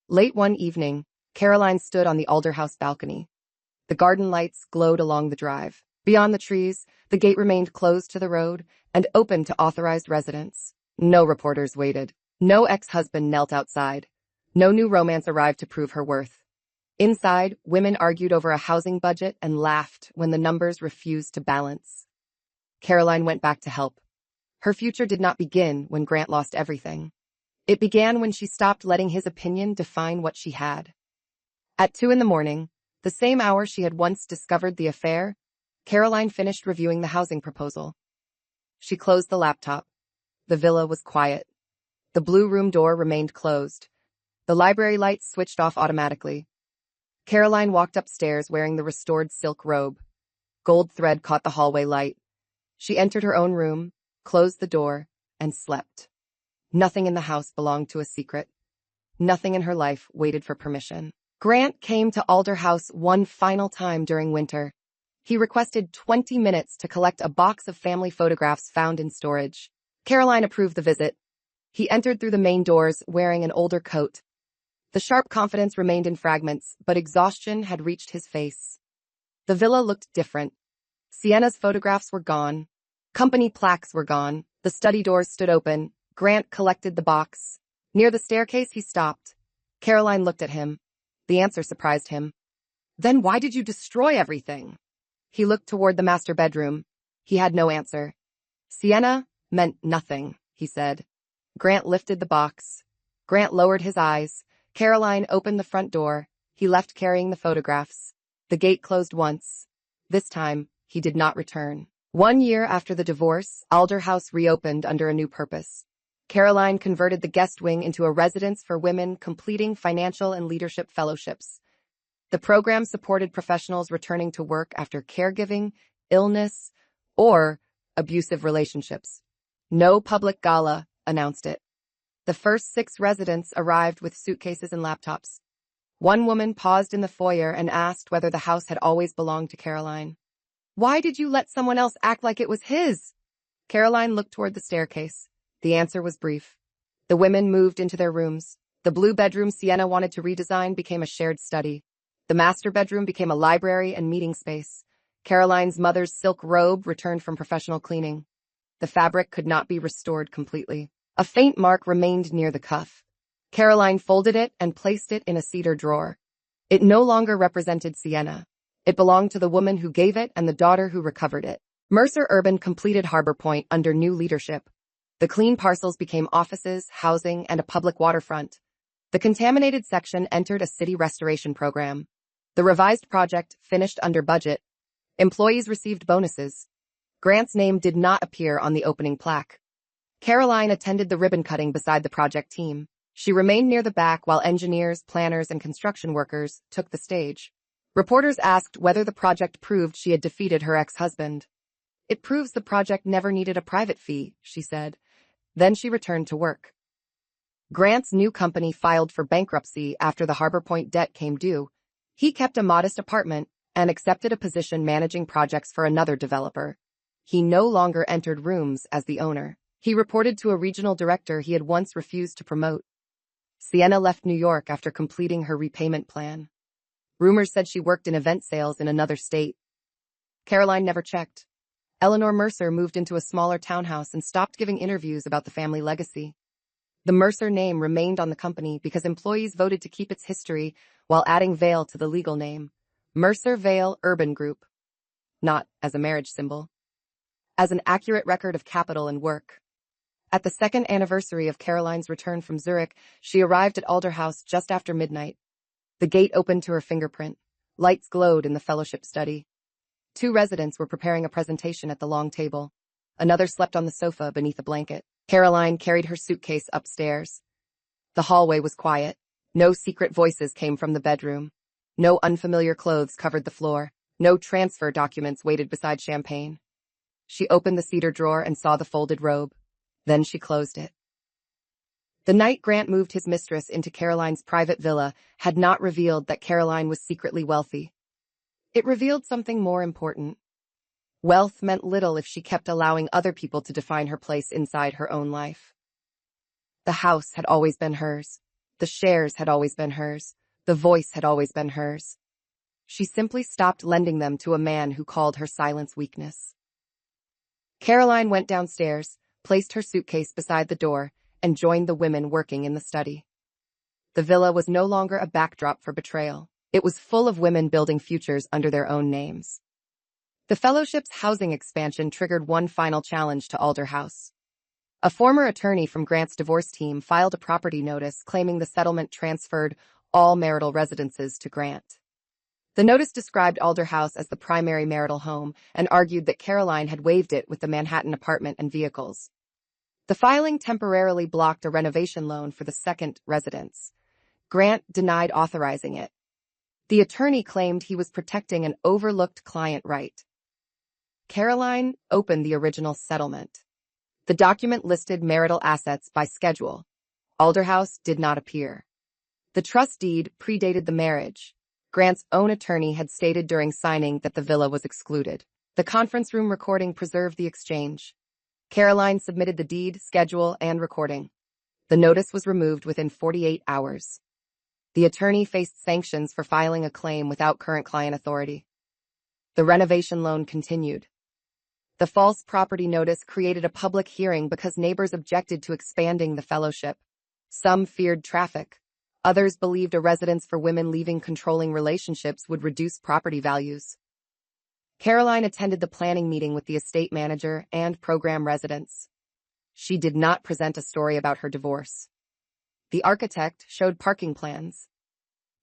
Late one evening, Caroline stood on the Alder House balcony. The garden lights glowed along the drive. Beyond the trees, the gate remained closed to the road and open to authorized residents. No reporters waited. No ex-husband knelt outside. No new romance arrived to prove her worth. Inside, women argued over a housing budget and laughed when the numbers refused to balance. Caroline went back to help. Her future did not begin when Grant lost everything. It began when she stopped letting his opinion define what she had. At 2 a.m, the same hour she had once discovered the affair, Caroline finished reviewing the housing proposal. She closed the laptop. The villa was quiet. The blue room door remained closed. The library lights switched off automatically. Caroline walked upstairs wearing the restored silk robe. Gold thread caught the hallway light. She entered her own room, closed the door, and slept. Nothing in the house belonged to a secret. Nothing in her life waited for permission. Grant came to Alder House one final time during winter. He requested 20 minutes to collect a box of family photographs found in storage. Caroline approved the visit. He entered through the main doors wearing an older coat. The sharp confidence remained in fragments, but exhaustion had reached his face. The villa looked different. Sienna's photographs were gone. Company plaques were gone. The study doors stood open. Grant collected the box. Near the staircase, he stopped. Caroline looked at him. The answer surprised him. Then why did you destroy everything? He looked toward the master bedroom. He had no answer. Sienna meant nothing. he said. Grant lifted the box. Grant lowered his eyes. Caroline opened the front door. He left carrying the photographs. The gate closed once. This time, he did not return. 1 year after the divorce, Alder House reopened under a new purpose. Caroline converted the guest wing into a residence for women completing financial and leadership fellowships. The program supported professionals returning to work after caregiving, illness, or abusive relationships. No public gala, announced it. The first 6 residents arrived with suitcases and laptops. One woman paused in the foyer and asked whether the house had always belonged to Caroline. Why did you let someone else act like it was his? Caroline looked toward the staircase. The answer was brief. The women moved into their rooms. The blue bedroom Sienna wanted to redesign became a shared study. The master bedroom became a library and meeting space. Caroline's mother's silk robe returned from professional cleaning. The fabric could not be restored completely. A faint mark remained near the cuff. Caroline folded it and placed it in a cedar drawer. It no longer represented Sienna. It belonged to the woman who gave it and the daughter who recovered it. Mercer Urban completed Harbor Point under new leadership. The clean parcels became offices, housing, and a public waterfront. The contaminated section entered a city restoration program. The revised project finished under budget. Employees received bonuses. Grant's name did not appear on the opening plaque. Caroline attended the ribbon cutting beside the project team. She remained near the back while engineers, planners, and construction workers took the stage. Reporters asked whether the project proved she had defeated her ex-husband. It proves the project never needed a private fee, she said. Then she returned to work. Grant's new company filed for bankruptcy after the Harbor Point debt came due. He kept a modest apartment and accepted a position managing projects for another developer. He no longer entered rooms as the owner. He reported to a regional director he had once refused to promote. Sienna left New York after completing her repayment plan. Rumors said she worked in event sales in another state. Caroline never checked. Eleanor Mercer moved into a smaller townhouse and stopped giving interviews about the family legacy. The Mercer name remained on the company because employees voted to keep its history while adding Vale to the legal name. Mercer Vale Urban Group. Not as a marriage symbol. As an accurate record of capital and work. At the second anniversary of Caroline's return from Zurich, she arrived at Alder House just after midnight. The gate opened to her fingerprint. Lights glowed in the fellowship study. 2 residents were preparing a presentation at the long table. Another slept on the sofa beneath a blanket. Caroline carried her suitcase upstairs. The hallway was quiet. No secret voices came from the bedroom. No unfamiliar clothes covered the floor. No transfer documents waited beside champagne. She opened the cedar drawer and saw the folded robe. Then she closed it. The night Grant moved his mistress into Caroline's private villa had not revealed that Caroline was secretly wealthy. It revealed something more important. Wealth meant little if she kept allowing other people to define her place inside her own life. The house had always been hers. The shares had always been hers. The voice had always been hers. She simply stopped lending them to a man who called her silence weakness. Caroline went downstairs, placed her suitcase beside the door, and joined the women working in the study. The villa was no longer a backdrop for betrayal. It was full of women building futures under their own names. The fellowship's housing expansion triggered one final challenge to Alder House. A former attorney from Grant's divorce team filed a property notice claiming the settlement transferred all marital residences to Grant. The notice described Alder House as the primary marital home and argued that Caroline had waived it with the Manhattan apartment and vehicles. The filing temporarily blocked a renovation loan for the second residence. Grant denied authorizing it. The attorney claimed he was protecting an overlooked client right. Caroline opened the original settlement. The document listed marital assets by schedule. Alder House did not appear. The trust deed predated the marriage. Grant's own attorney had stated during signing that the villa was excluded. The conference room recording preserved the exchange. Caroline submitted the deed, schedule, and recording. The notice was removed within 48 hours. The attorney faced sanctions for filing a claim without current client authority. The renovation loan continued. The false property notice created a public hearing because neighbors objected to expanding the fellowship. Some feared traffic. Others believed a residence for women leaving controlling relationships would reduce property values. Caroline attended the planning meeting with the estate manager and program residents. She did not present a story about her divorce. The architect showed parking plans.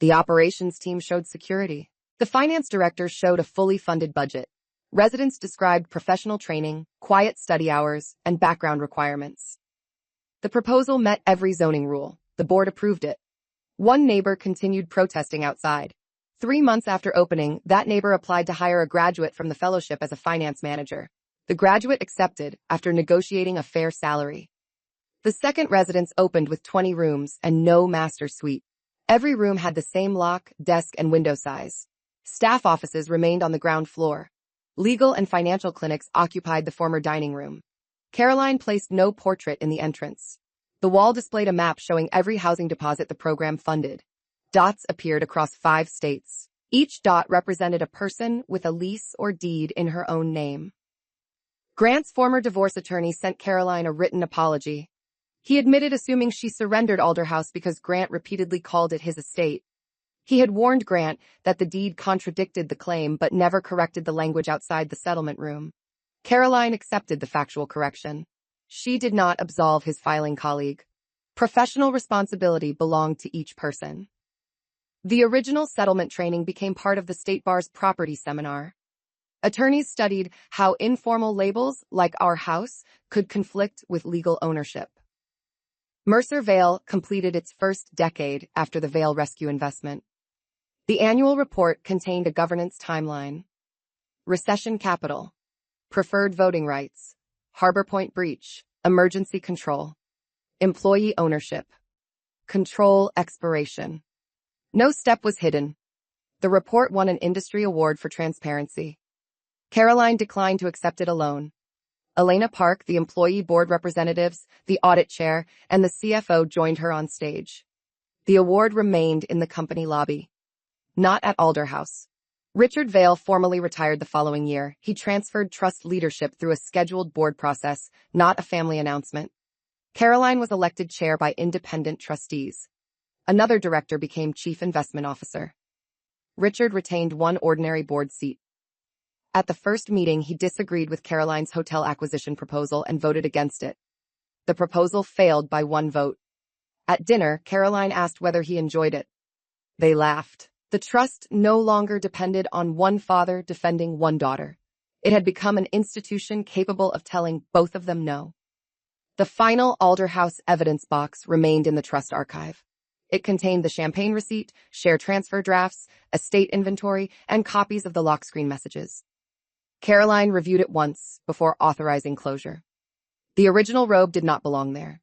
The operations team showed security. The finance director showed a fully funded budget. Residents described professional training, quiet study hours, and background requirements. The proposal met every zoning rule. The board approved it. One neighbor continued protesting outside. 3 months after opening, that neighbor applied to hire a graduate from the fellowship as a finance manager. The graduate accepted after negotiating a fair salary. The second residence opened with 20 rooms and no master suite. Every room had the same lock, desk, and window size. Staff offices remained on the ground floor. Legal and financial clinics occupied the former dining room. Caroline placed no portrait in the entrance. The wall displayed a map showing every housing deposit the program funded. Dots appeared across 5 states. Each dot represented a person with a lease or deed in her own name. Grant's former divorce attorney sent Caroline a written apology. He admitted assuming she surrendered Alderhouse because Grant repeatedly called it his estate. He had warned Grant that the deed contradicted the claim but never corrected the language outside the settlement room. Caroline accepted the factual correction. She did not absolve his filing colleague. Professional responsibility belonged to each person. The original settlement training became part of the State Bar's property seminar. Attorneys studied how informal labels, like our house, could conflict with legal ownership. Mercer Vale completed its first decade after the Vale Rescue investment. The annual report contained a governance timeline. Recession capital, preferred voting rights, Harbor Point breach, emergency control, employee ownership, control expiration. No step was hidden. The report won an industry award for transparency. Caroline declined to accept it alone. Elena Park, the employee board representatives, the audit chair, and the CFO joined her on stage. The award remained in the company lobby. Not at Alderhouse. Richard Vale formally retired the following year. He transferred trust leadership through a scheduled board process, not a family announcement. Caroline was elected chair by independent trustees. Another director became chief investment officer. Richard retained one ordinary board seat. At the first meeting, he disagreed with Caroline's hotel acquisition proposal and voted against it. The proposal failed by 1 vote. At dinner, Caroline asked whether he enjoyed it. They laughed. The trust no longer depended on one father defending one daughter. It had become an institution capable of telling both of them no. The final Alderhouse evidence box remained in the trust archive. It contained the champagne receipt, share transfer drafts, estate inventory, and copies of the lock screen messages. Caroline reviewed it once before authorizing closure. The original robe did not belong there.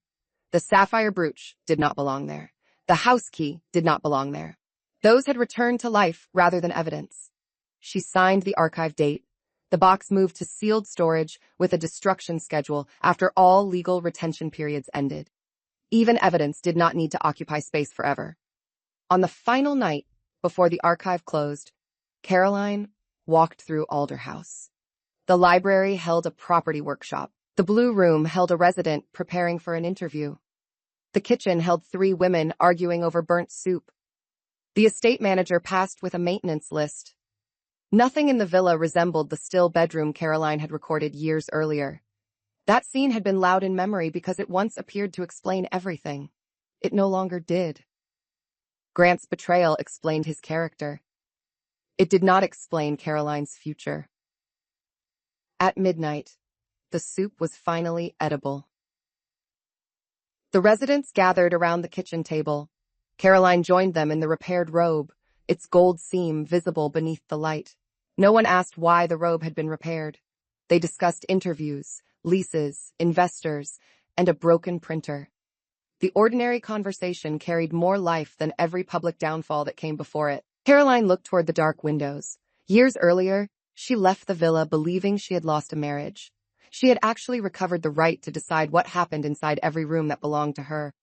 The sapphire brooch did not belong there. The house key did not belong there. Those had returned to life rather than evidence. She signed the archive date. The box moved to sealed storage with a destruction schedule after all legal retention periods ended. Even evidence did not need to occupy space forever. On the final night before the archive closed, Caroline walked through Alderhouse. The library held a property workshop. The blue room held a resident preparing for an interview. The kitchen held 3 women arguing over burnt soup. The estate manager passed with a maintenance list. Nothing in the villa resembled the still bedroom Caroline had recorded years earlier. That scene had been loud in memory because it once appeared to explain everything. It no longer did. Grant's betrayal explained his character. It did not explain Caroline's future. At midnight, the soup was finally edible. The residents gathered around the kitchen table. Caroline joined them in the repaired robe, its gold seam visible beneath the light. No one asked why the robe had been repaired. They discussed interviews, leases, investors, and a broken printer. The ordinary conversation carried more life than every public downfall that came before it. Caroline looked toward the dark windows. Years earlier, she left the villa believing she had lost a marriage. She had actually recovered the right to decide what happened inside every room that belonged to her.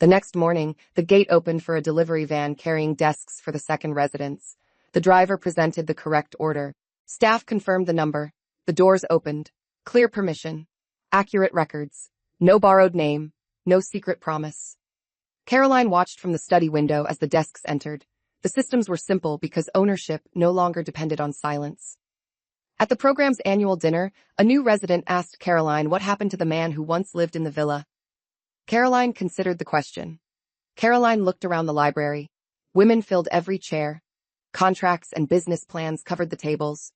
The next morning, the gate opened for a delivery van carrying desks for the second residence. The driver presented the correct order. Staff confirmed the number. The doors opened. Clear permission. Accurate records. No borrowed name. No secret promise. Caroline watched from the study window as the desks entered. The systems were simple because ownership no longer depended on silence. At the program's annual dinner, a new resident asked Caroline what happened to the man who once lived in the villa. Caroline considered the question. Caroline looked around the library. Women filled every chair. Contracts and business plans covered the tables.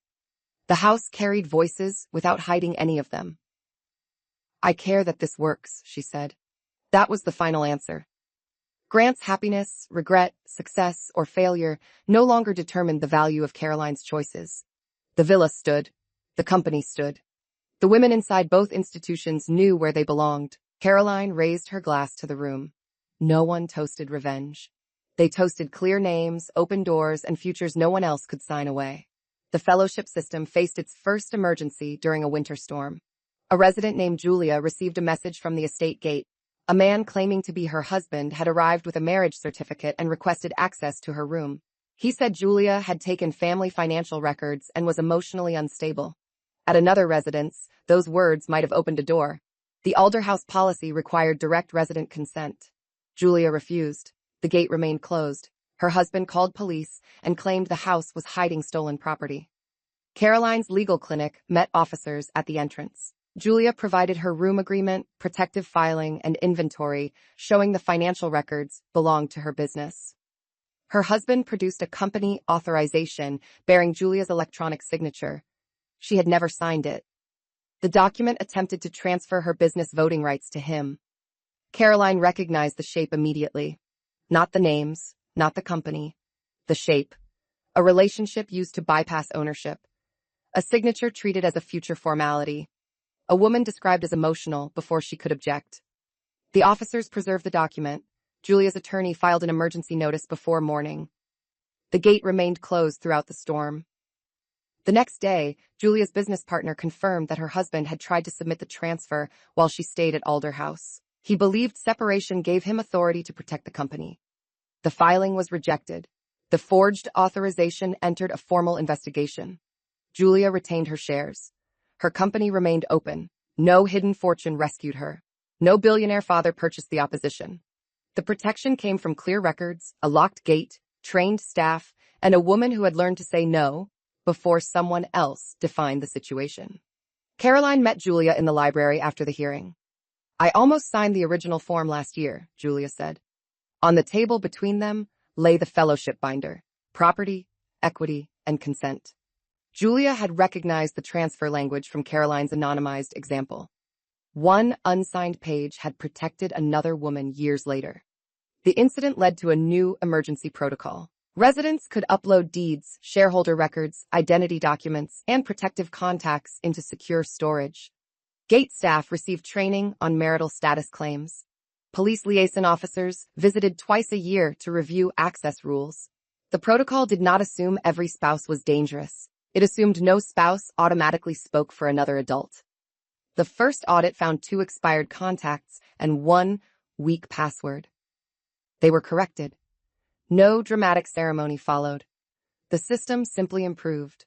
The house carried voices without hiding any of them. "I care that this works," she said. That was the final answer. Grant's happiness, regret, success, or failure no longer determined the value of Caroline's choices. The villa stood. The company stood. The women inside both institutions knew where they belonged. Caroline raised her glass to the room. No one toasted revenge. They toasted clear names, open doors, and futures no one else could sign away. The fellowship system faced its first emergency during a winter storm. A resident named Julia received a message from the estate gate. A man claiming to be her husband had arrived with a marriage certificate and requested access to her room. He said Julia had taken family financial records and was emotionally unstable. At another residence, those words might have opened a door. The Alderhouse policy required direct resident consent. Julia refused. The gate remained closed. Her husband called police and claimed the house was hiding stolen property. Caroline's legal clinic met officers at the entrance. Julia provided her room agreement, protective filing, and inventory, showing the financial records belonged to her business. Her husband produced a company authorization bearing Julia's electronic signature. She had never signed it. The document attempted to transfer her business voting rights to him. Caroline recognized the shape immediately. Not the names, not the company. The shape. A relationship used to bypass ownership. A signature treated as a future formality. A woman described as emotional before she could object. The officers preserved the document. Julia's attorney filed an emergency notice before morning. The gate remained closed throughout the storm. The next day, Julia's business partner confirmed that her husband had tried to submit the transfer while she stayed at Alderhouse. He believed separation gave him authority to protect the company. The filing was rejected. The forged authorization entered a formal investigation. Julia retained her shares. Her company remained open. No hidden fortune rescued her. No billionaire father purchased the opposition. The protection came from clear records, a locked gate, trained staff, and a woman who had learned to say no before someone else defined the situation. Caroline met Julia in the library after the hearing. "I almost signed the original form last year," Julia said. On the table between them lay the fellowship binder, property, equity, and consent. Julia had recognized the transfer language from Caroline's anonymized example. One unsigned page had protected another woman years later. The incident led to a new emergency protocol. Residents could upload deeds, shareholder records, identity documents, and protective contacts into secure storage. Gate staff received training on marital status claims. Police liaison officers visited twice a year to review access rules. The protocol did not assume every spouse was dangerous. It assumed no spouse automatically spoke for another adult. The first audit found 2 expired contacts and 1 weak password. They were corrected. No dramatic ceremony followed. The system simply improved.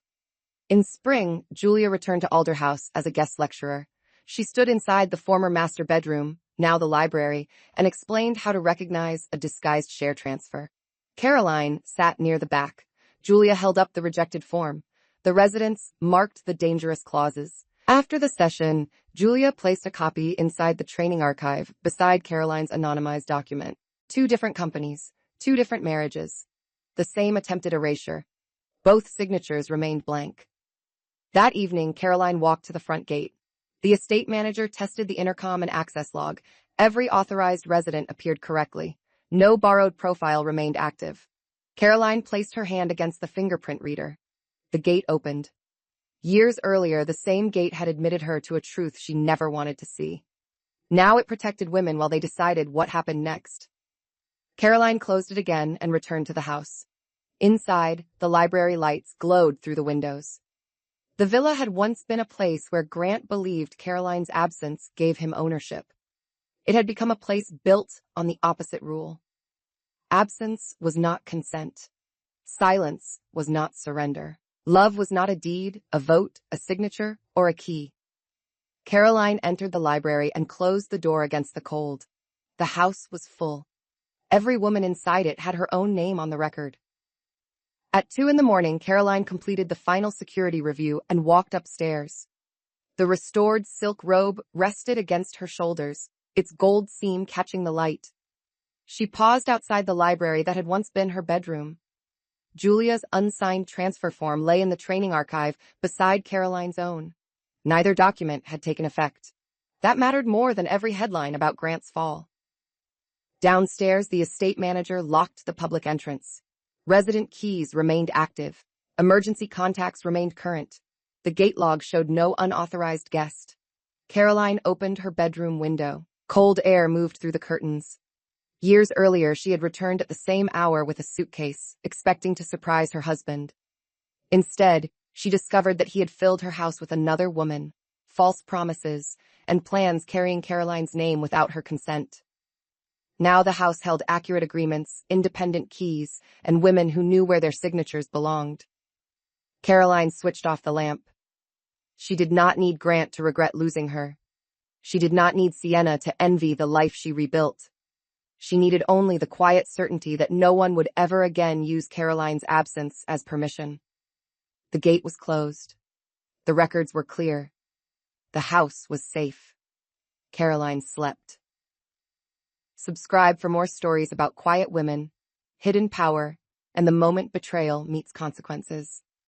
In spring, Julia returned to Alderhouse as a guest lecturer. She stood inside the former master bedroom, now the library, and explained how to recognize a disguised share transfer. Caroline sat near the back. Julia held up the rejected form. The residents marked the dangerous clauses. After the session, Julia placed a copy inside the training archive beside Caroline's anonymized document. 2 different companies, 2 different marriages. The same attempted erasure. Both signatures remained blank. That evening, Caroline walked to the front gate. The estate manager tested the intercom and access log. Every authorized resident appeared correctly. No borrowed profile remained active. Caroline placed her hand against the fingerprint reader. The gate opened. Years earlier, the same gate had admitted her to a truth she never wanted to see. Now it protected women while they decided what happened next. Caroline closed it again and returned to the house. Inside, the library lights glowed through the windows. The villa had once been a place where Grant believed Caroline's absence gave him ownership. It had become a place built on the opposite rule. Absence was not consent. Silence was not surrender. Love was not a deed, a vote, a signature, or a key. Caroline entered the library and closed the door against the cold. The house was full. Every woman inside it had her own name on the record. At 2 in the morning, Caroline completed the final security review and walked upstairs. The restored silk robe rested against her shoulders, its gold seam catching the light. She paused outside the library that had once been her bedroom. Julia's unsigned transfer form lay in the training archive beside Caroline's own. Neither document had taken effect. That mattered more than every headline about Grant's fall. Downstairs, the estate manager locked the public entrance. Resident keys remained active. Emergency contacts remained current. The gate log showed no unauthorized guest. Caroline opened her bedroom window. Cold air moved through the curtains. Years earlier, she had returned at the same hour with a suitcase, expecting to surprise her husband. Instead, she discovered that he had filled her house with another woman, false promises, and plans carrying Caroline's name without her consent. Now the house held accurate agreements, independent keys, and women who knew where their signatures belonged. Caroline switched off the lamp. She did not need Grant to regret losing her. She did not need Sienna to envy the life she rebuilt. She needed only the quiet certainty that no one would ever again use Caroline's absence as permission. The gate was closed. The records were clear. The house was safe. Caroline slept. Subscribe for more stories about quiet women, hidden power, and the moment betrayal meets consequences.